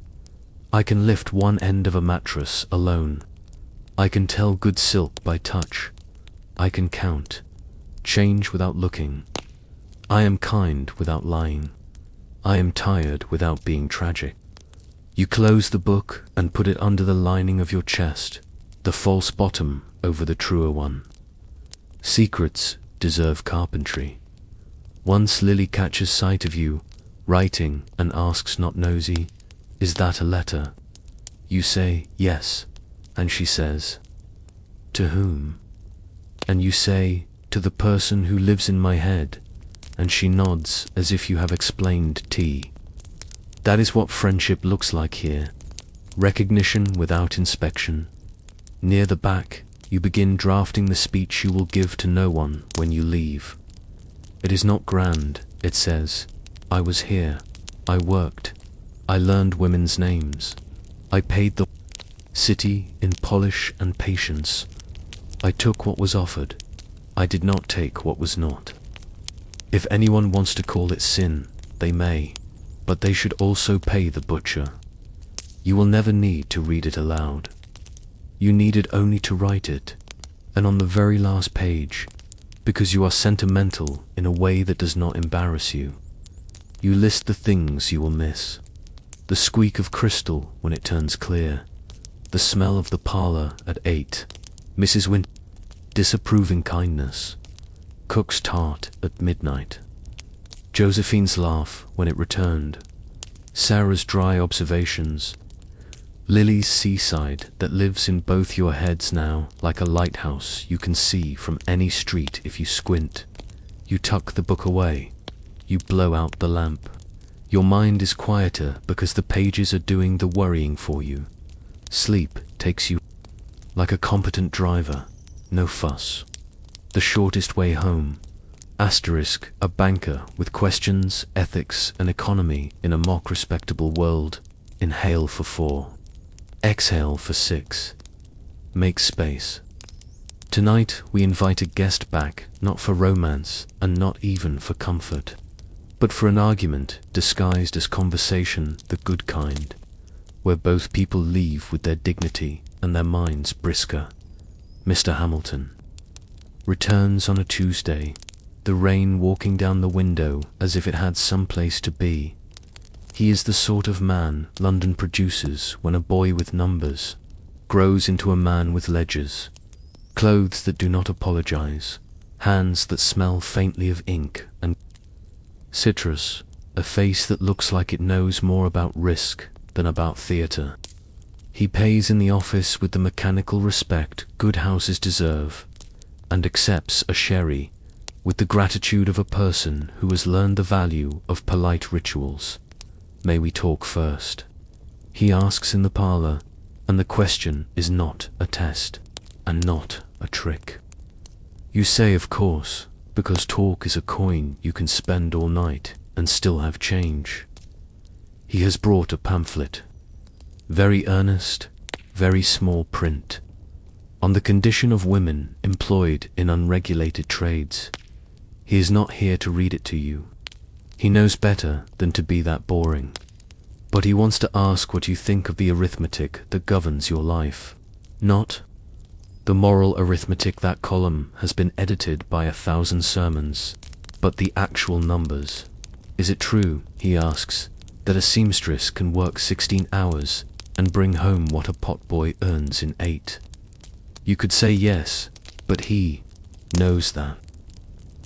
I can lift one end of a mattress alone. I can tell good silk by touch. I can count, change without looking. I am kind without lying. I am tired without being tragic. You close the book and put it under the lining of your chest, the false bottom over the truer one. Secrets deserve carpentry. Once Lily catches sight of you, writing, and asks, not nosy, "Is that a letter?" You say, "Yes," and she says, "To whom?" And you say, "To the person who lives in my head," and she nods as if you have explained tea. That is what friendship looks like here. Recognition without inspection. Near the back, you begin drafting the speech you will give to no one when you leave. It is not grand, it says, "I was here, I worked, I learned women's names, I paid the city in polish and patience, I took what was offered, I did not take what was not." If anyone wants to call it sin, they may, but they should also pay the butcher. You will never need to read it aloud. You needed only to write it, and on the very last page, because you are sentimental in a way that does not embarrass you, you list the things you will miss. The squeak of crystal when it turns clear, the smell of the parlor at 8, Mrs. Winter, disapproving kindness, cook's tart at midnight, Josephine's laugh when it returned, Sarah's dry observations, Lily's seaside that lives in both your heads now like a lighthouse you can see from any street if you squint. You tuck the book away. You blow out the lamp. Your mind is quieter because the pages are doing the worrying for you. Sleep takes you like a competent driver, no fuss. The shortest way home. Asterisk, a banker with questions, ethics, and economy in a mock respectable world. Inhale for 4. Exhale for 6. Make space. Tonight we invite a guest back, not for romance and not even for comfort, but for an argument disguised as conversation, the good kind, where both people leave with their dignity and their minds brisker. Mr. Hamilton returns on a Tuesday, the rain walking down the window as if it had some place to be. He is the sort of man London produces when a boy with numbers grows into a man with ledgers, clothes that do not apologize, hands that smell faintly of ink and citrus, a face that looks like it knows more about risk than about theatre. He pays in the office with the mechanical respect good houses deserve, and accepts a sherry with the gratitude of a person who has learned the value of polite rituals. "May we talk first?" he asks in the parlor, and the question is not a test, and not a trick. You say, of course, because talk is a coin you can spend all night and still have change. He has brought a pamphlet, very earnest, very small print, on the condition of women employed in unregulated trades. He is not here to read it to you. He knows better than to be that boring. But he wants to ask what you think of the arithmetic that governs your life. Not the moral arithmetic. That column has been edited by 1,000 sermons, but the actual numbers. Is it true, he asks, that a seamstress can work 16 hours and bring home what a potboy earns in 8? You could say yes, but he knows that.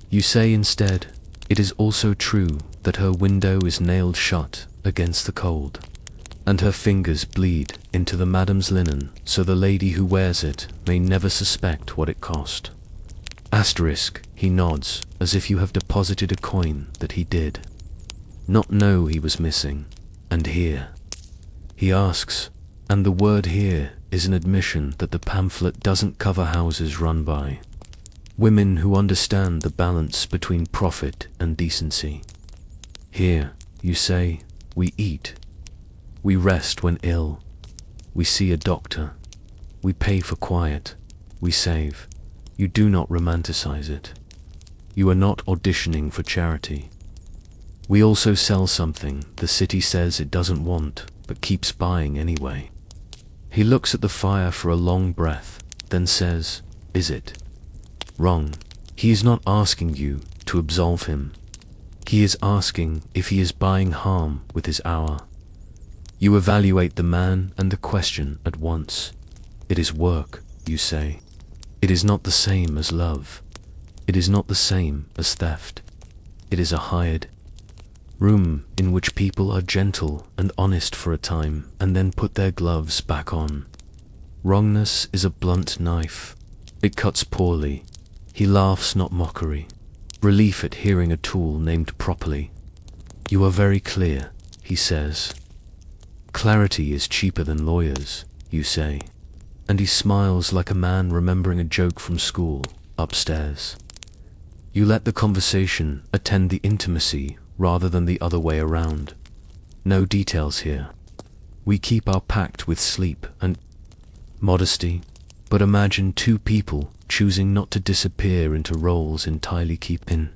You say instead, it is also true that her window is nailed shut against the cold, and her fingers bleed into the madam's linen so the lady who wears it may never suspect what it cost. Asterisk, he nods as if you have deposited a coin that he did not know he was missing. And here, he asks, and the word here is an admission that the pamphlet doesn't cover houses run by women who understand the balance between profit and decency. Here, you say, we eat, we rest when ill, We see a doctor. We pay for quiet. We save. You do not romanticize it. You are not auditioning for charity. We also sell something the city says it doesn't want, but keeps buying anyway. He looks at the fire for a long breath, then says, "Is it?" Wrong. He is not asking you to absolve him. He is asking if he is buying harm with his hour. You evaluate the man and the question at once. It is work, you say. It is not the same as love. It is not the same as theft. It is a hired room in which people are gentle and honest for a time and then put their gloves back on. Wrongness is a blunt knife. It cuts poorly. He laughs, not mockery. Relief at hearing a tool named properly. You are very clear, he says. Clarity is cheaper than lawyers, you say. And he smiles like a man remembering a joke from school, upstairs. You let the conversation attend the intimacy rather than the other way around. No details here. We keep our pact with sleep and modesty, but imagine two people choosing not to disappear into roles entirely keeping.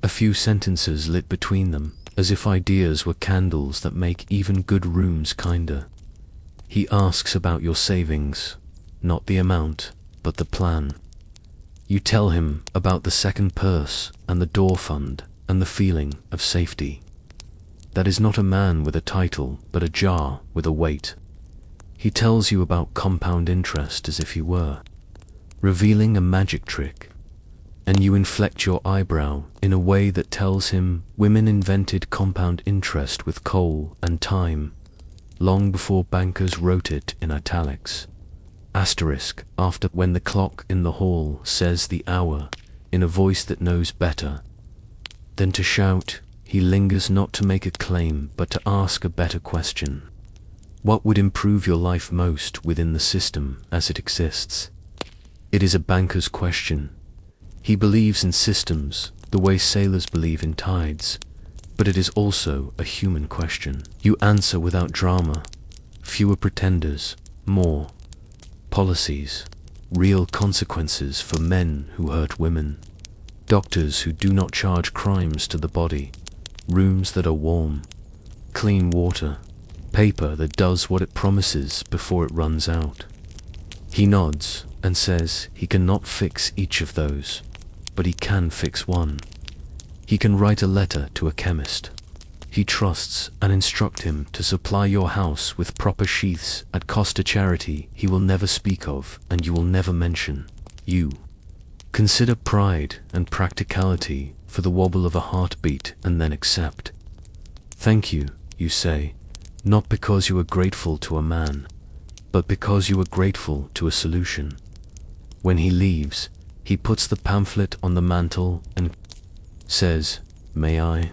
A few sentences lit between them, as if ideas were candles that make even good rooms kinder. He asks about your savings, not the amount, but the plan. You tell him about the second purse and the door fund and the feeling of safety. That is not a man with a title, but a jar with a weight. He tells you about compound interest as if he were revealing a magic trick, and you inflect your eyebrow in a way that tells him women invented compound interest with coal and time, long before bankers wrote it in italics. Asterisk after when the clock in the hall says the hour in a voice that knows better than to shout, he lingers not to make a claim but to ask a better question. What would improve your life most within the system as it exists? It is a banker's question. He believes in systems the way sailors believe in tides, but it is also a human question. You answer without drama. Fewer pretenders, more policies, real consequences for men who hurt women, doctors who do not charge crimes to the body, rooms that are warm, clean water, paper that does what it promises before it runs out. He nods and says he cannot fix each of those, but he can fix one. He can write a letter to a chemist. He trusts and instruct him to supply your house with proper sheaths at cost to charity he will never speak of and you will never mention. You consider pride and practicality for the wobble of a heartbeat and then accept. Thank you, you say, not because you are grateful to a man, but because you are grateful to a solution. When he leaves, he puts the pamphlet on the mantel and says, "May I?"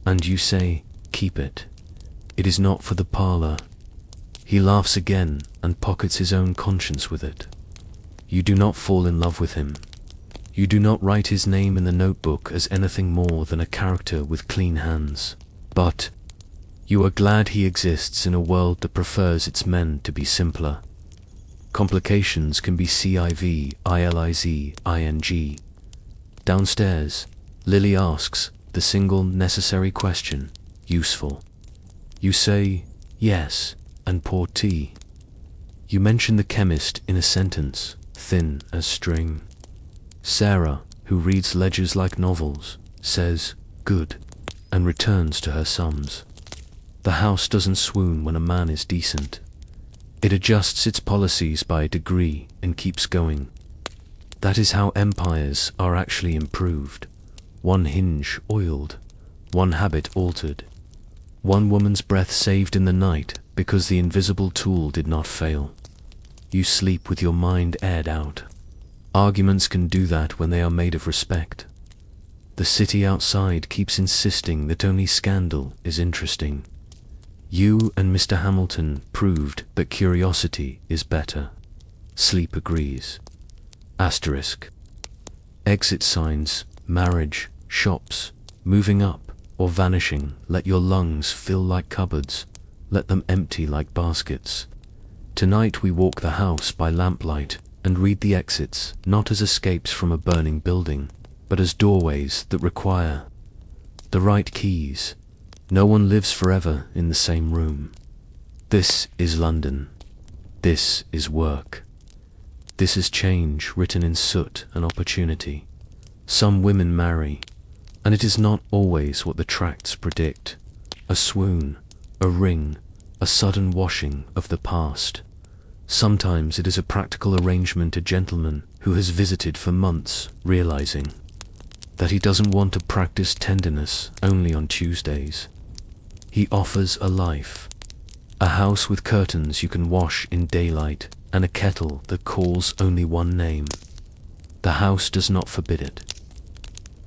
And you say, "Keep it. It is not for the parlor." He laughs again and pockets his own conscience with it. You do not fall in love with him. You do not write his name in the notebook as anything more than a character with clean hands. But you are glad he exists in a world that prefers its men to be simpler. Complications can be CIVILIZING. Downstairs, Lily asks the single necessary question, useful. You say, yes, and pour tea. You mention the chemist in a sentence, thin as string. Sarah, who reads ledgers like novels, says, good, and returns to her sums. The house doesn't swoon when a man is decent. It adjusts its policies by a degree and keeps going. That is how empires are actually improved. One hinge oiled, one habit altered, one woman's breath saved in the night because the invisible tool did not fail. You sleep with your mind aired out. Arguments can do that when they are made of respect. The city outside keeps insisting that only scandal is interesting. You and Mr. Hamilton proved that curiosity is better. Sleep agrees. Asterisk. Exit signs, marriage, shops, moving up or vanishing. Let your lungs fill like cupboards. Let them empty like baskets. Tonight we walk the house by lamplight and read the exits not as escapes from a burning building, but as doorways that require the right keys. No one lives forever in the same room. This is London. This is work. This is change written in soot and opportunity. Some women marry, and it is not always what the tracts predict. A swoon, a ring, a sudden washing of the past. Sometimes it is a practical arrangement, a gentleman who has visited for months, realizing that he doesn't want to practice tenderness only on Tuesdays. He offers a life. A house with curtains you can wash in daylight, and a kettle that calls only one name. The house does not forbid it.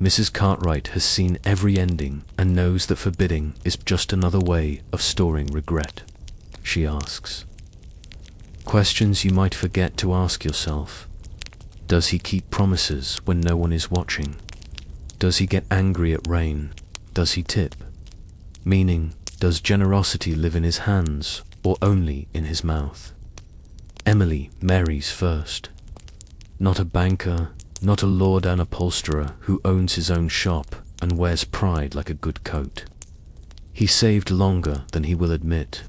Mrs. Cartwright has seen every ending and knows that forbidding is just another way of storing regret. She asks questions you might forget to ask yourself. Does he keep promises when no one is watching? Does he get angry at rain? Does he tip? Meaning, does generosity live in his hands or only in his mouth? Emily marries first. Not a banker, not a lord and upholsterer who owns his own shop and wears pride like a good coat. He saved longer than he will admit.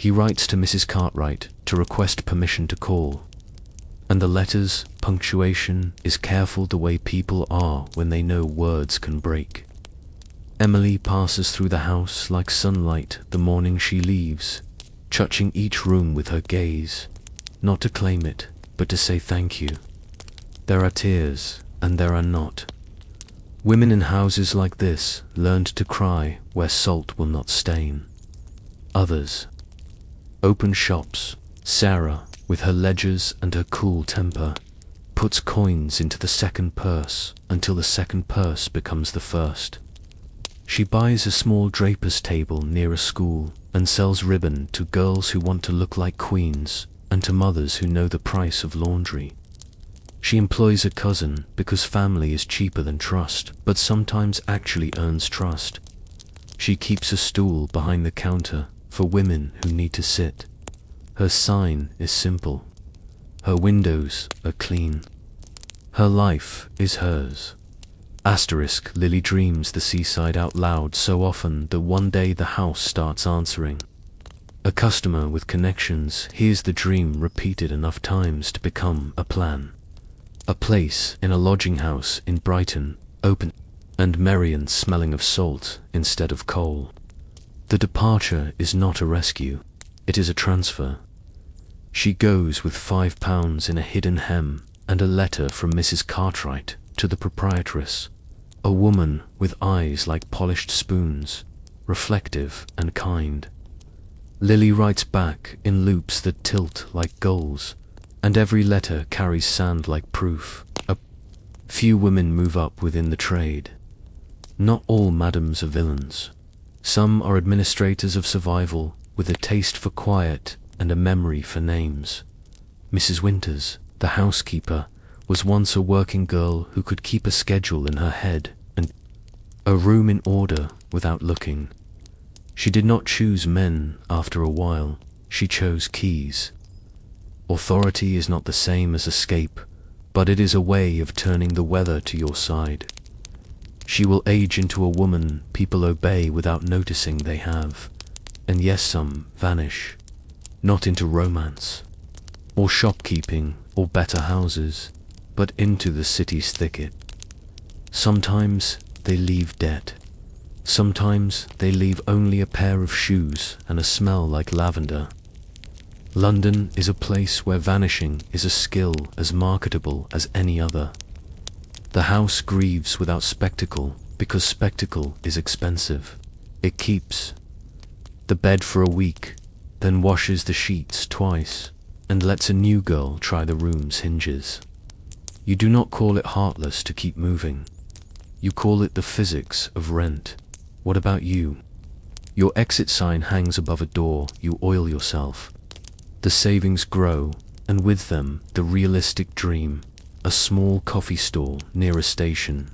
He writes to Mrs. Cartwright to request permission to call. And the letter's punctuation is careful, the way people are when they know words can break. Emily passes through the house like sunlight the morning she leaves, touching each room with her gaze, not to claim it, but to say thank you. There are tears, and there are not. Women in houses like this learned to cry where salt will not stain. Others open shops. Sarah, with her ledgers and her cool temper, puts coins into the second purse until the second purse becomes the first. She buys a small draper's table near a school and sells ribbon to girls who want to look like queens and to mothers who know the price of laundry. She employs a cousin because family is cheaper than trust, but sometimes actually earns trust. She keeps a stool behind the counter for women who need to sit. Her sign is simple. Her windows are clean. Her life is hers. Asterisk, Lily dreams the seaside out loud so often that one day the house starts answering. A customer with connections hears the dream repeated enough times to become a plan. A place in a lodging house in Brighton, open and merry and smelling of salt instead of coal. The departure is not a rescue, it is a transfer. She goes with £5 in a hidden hem and a letter from Mrs. Cartwright to the proprietress, a woman with eyes like polished spoons, reflective and kind. Lily writes back in loops that tilt like gulls, and every letter carries sand like proof. A few women move up within the trade. Not all madams are villains. Some are administrators of survival with a taste for quiet and a memory for names. Mrs. Winters, the housekeeper, was once a working girl who could keep a schedule in her head and a room in order without looking. She did not choose men after a while, she chose keys. Authority is not the same as escape, but it is a way of turning the weather to your side. She will age into a woman people obey without noticing they have, and yes, some vanish, not into romance, or shopkeeping, or better houses, but into the city's thicket. Sometimes they leave debt. Sometimes they leave only a pair of shoes and a smell like lavender. London is a place where vanishing is a skill as marketable as any other. The house grieves without spectacle because spectacle is expensive. It keeps the bed for a week, then washes the sheets twice, and lets a new girl try the room's hinges. You do not call it heartless to keep moving. You call it the physics of rent. What about you? Your exit sign hangs above a door, you oil yourself. The savings grow, and with them the realistic dream, a small coffee stall near a station.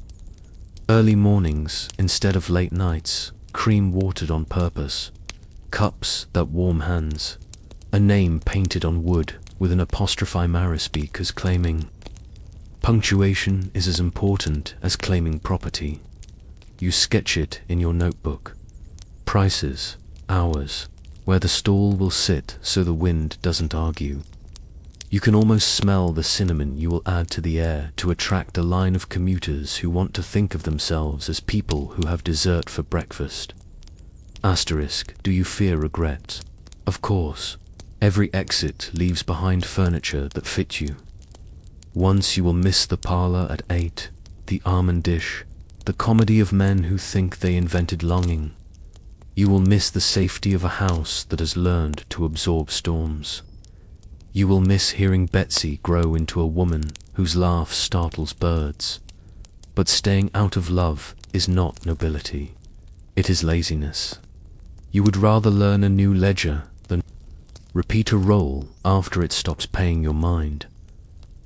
Early mornings instead of late nights, cream watered on purpose, cups that warm hands, a name painted on wood with an apostrophe marrispeakers claiming, punctuation is as important as claiming property. You sketch it in your notebook. Prices, hours, where the stall will sit so the wind doesn't argue. You can almost smell the cinnamon you will add to the air to attract a line of commuters who want to think of themselves as people who have dessert for breakfast. Asterisk, do you fear regret? Of course. Every exit leaves behind furniture that fit you. Once you will miss the parlor at 8, the almond dish, the comedy of men who think they invented longing. You will miss the safety of a house that has learned to absorb storms. You will miss hearing Betsy grow into a woman whose laugh startles birds. But staying out of love is not nobility. It is laziness. You would rather learn a new ledger than repeat a role after it stops paying your mind.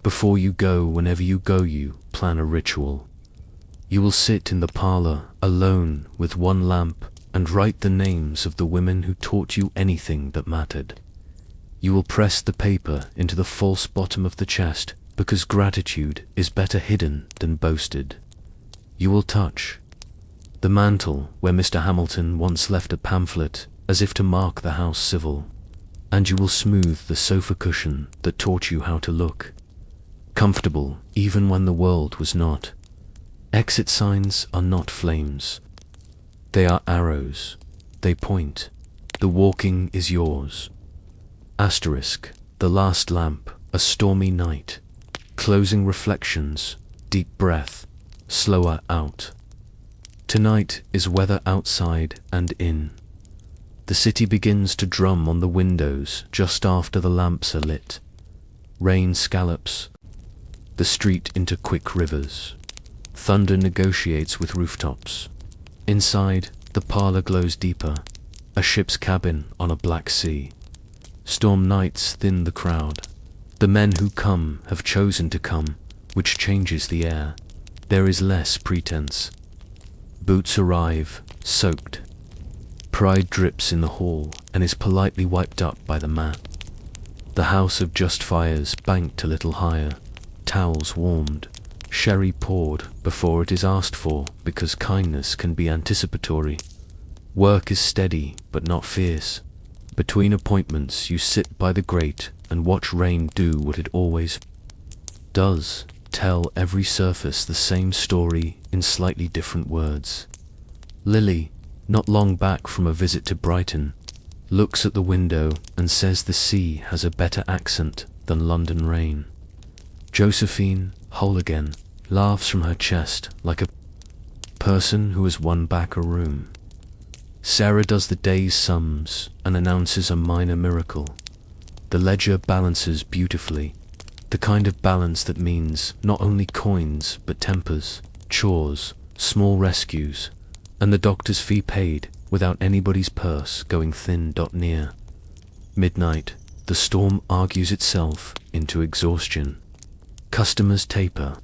Before you go, whenever you go, you plan a ritual. You will sit in the parlor alone with one lamp and write the names of the women who taught you anything that mattered. You will press the paper into the false bottom of the chest because gratitude is better hidden than boasted. You will touch the mantel where Mr. Hamilton once left a pamphlet as if to mark the house civil, and you will smooth the sofa cushion that taught you how to look comfortable even when the world was not. Exit signs are not flames. They are arrows. They point. The walking is yours. Asterisk, the last lamp, a stormy night. Closing reflections, deep breath, slower out. Tonight is weather outside and in. The city begins to drum on the windows just after the lamps are lit. Rain scallops the street into quick rivers. Thunder negotiates with rooftops. Inside, the parlor glows deeper, a ship's cabin on a black sea. Storm nights thin the crowd. The men who come have chosen to come, which changes the air. There is less pretense. Boots arrive, soaked. Pride drips in the hall and is politely wiped up by the mat. The house of just fires banked a little higher, towels warmed, sherry poured before it is asked for because kindness can be anticipatory. Work is steady but not fierce. Between appointments you sit by the grate and watch rain do what it always does, tell every surface the same story in slightly different words. Lily, not long back from a visit to Brighton, looks at the window and says the sea has a better accent than London rain. Josephine, whole again, laughs from her chest like a person who has won back a room. Sarah does the day's sums and announces a minor miracle. The ledger balances beautifully, the kind of balance that means not only coins but tempers, chores, small rescues, and the doctor's fee paid without anybody's purse going thin. Near midnight, the storm argues itself into exhaustion. Customers taper.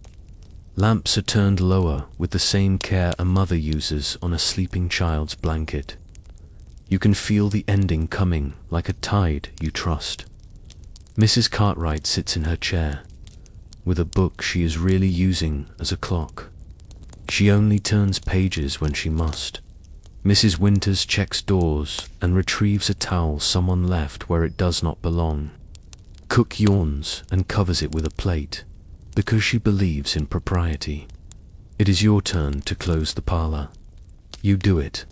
Lamps are turned lower with the same care a mother uses on a sleeping child's blanket. You can feel the ending coming like a tide you trust. Mrs. Cartwright sits in her chair, with a book she is really using as a clock. She only turns pages when she must. Mrs. Winters checks doors and retrieves a towel someone left where it does not belong. Cook yawns and covers it with a plate, because she believes in propriety. It is your turn to close the parlor. You do it,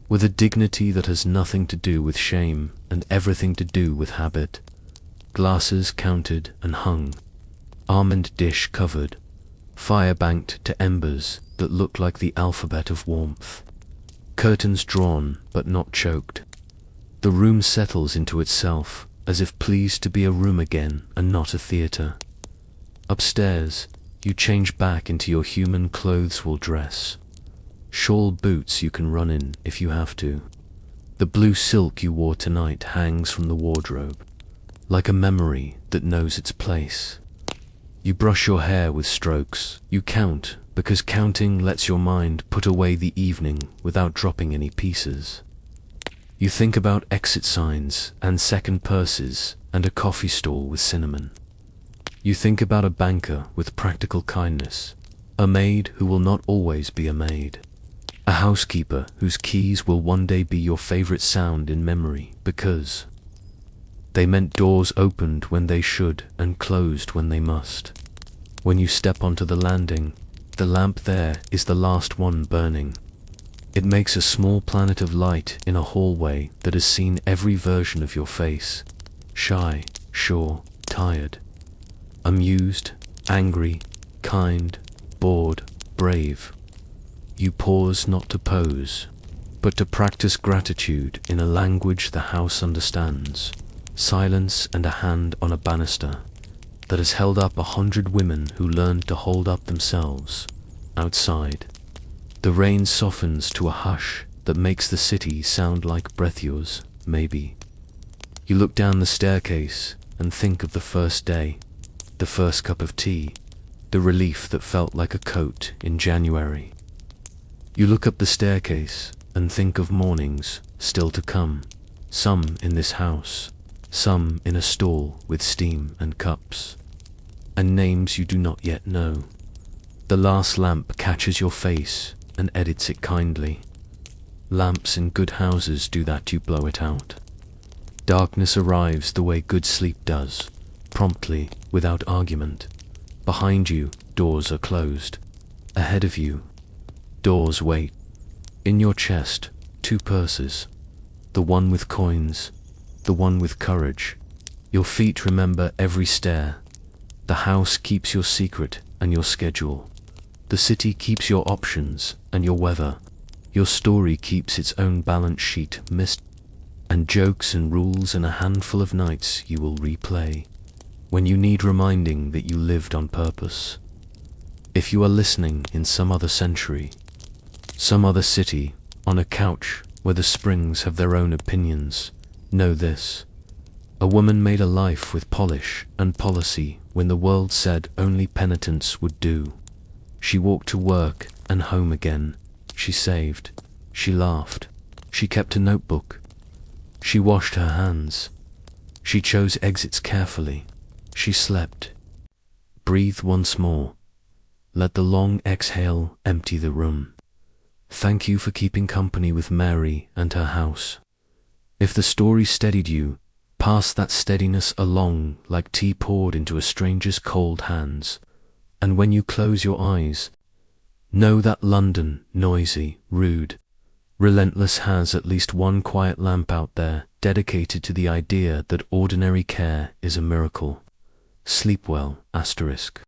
with a dignity that has nothing to do with shame and everything to do with habit. Glasses counted and hung, almond dish covered, fire banked to embers that look like the alphabet of warmth. Curtains drawn but not choked. The room settles into itself as if pleased to be a room again and not a theatre. Upstairs, you change back into your human clothes will dress. Shawl boots you can run in if you have to. The blue silk you wore tonight hangs from the wardrobe, like a memory that knows its place. You brush your hair with strokes. You count, because counting lets your mind put away the evening without dropping any pieces. You think about exit signs and second purses and a coffee stall with cinnamon. You think about a banker with practical kindness, a maid who will not always be a maid, a housekeeper whose keys will one day be your favorite sound in memory because they meant doors opened when they should and closed when they must. When you step onto the landing, the lamp there is the last one burning. It makes a small planet of light in a hallway that has seen every version of your face. Shy, sure, tired, amused, angry, kind, bored, brave. You pause not to pose, but to practice gratitude in a language the house understands. Silence and a hand on a banister that has held up 100 women who learned to hold up themselves. Outside, the rain softens to a hush that makes the city sound like breath yours, maybe. You look down the staircase and think of the first day, the first cup of tea, the relief that felt like a coat in January. You look up the staircase and think of mornings still to come, some in this house, some in a stall with steam and cups, and names you do not yet know. The last lamp catches your face and edits it kindly. Lamps in good houses do that, you blow it out. Darkness arrives the way good sleep does, promptly, without argument. Behind you, doors are closed. Ahead of you, doors wait. In your chest, 2 purses. The one with coins, the one with courage. Your feet remember every stair. The house keeps your secret and your schedule. The city keeps your options and your weather. Your story keeps its own balance sheet, missed, and jokes and rules and a handful of nights you will replay when you need reminding that you lived on purpose. If you are listening in some other century, some other city, on a couch where the springs have their own opinions, know this. A woman made a life with polish and policy when the world said only penitence would do. She walked to work and home again. She saved. She laughed. She kept a notebook. She washed her hands. She chose exits carefully. She slept. Breathe once more. Let the long exhale empty the room. Thank you for keeping company with Mary and her house. If the story steadied you, pass that steadiness along like tea poured into a stranger's cold hands. And when you close your eyes, know that London, noisy, rude, relentless, has at least one quiet lamp out there dedicated to the idea that ordinary care is a miracle. Sleep well, asterisk.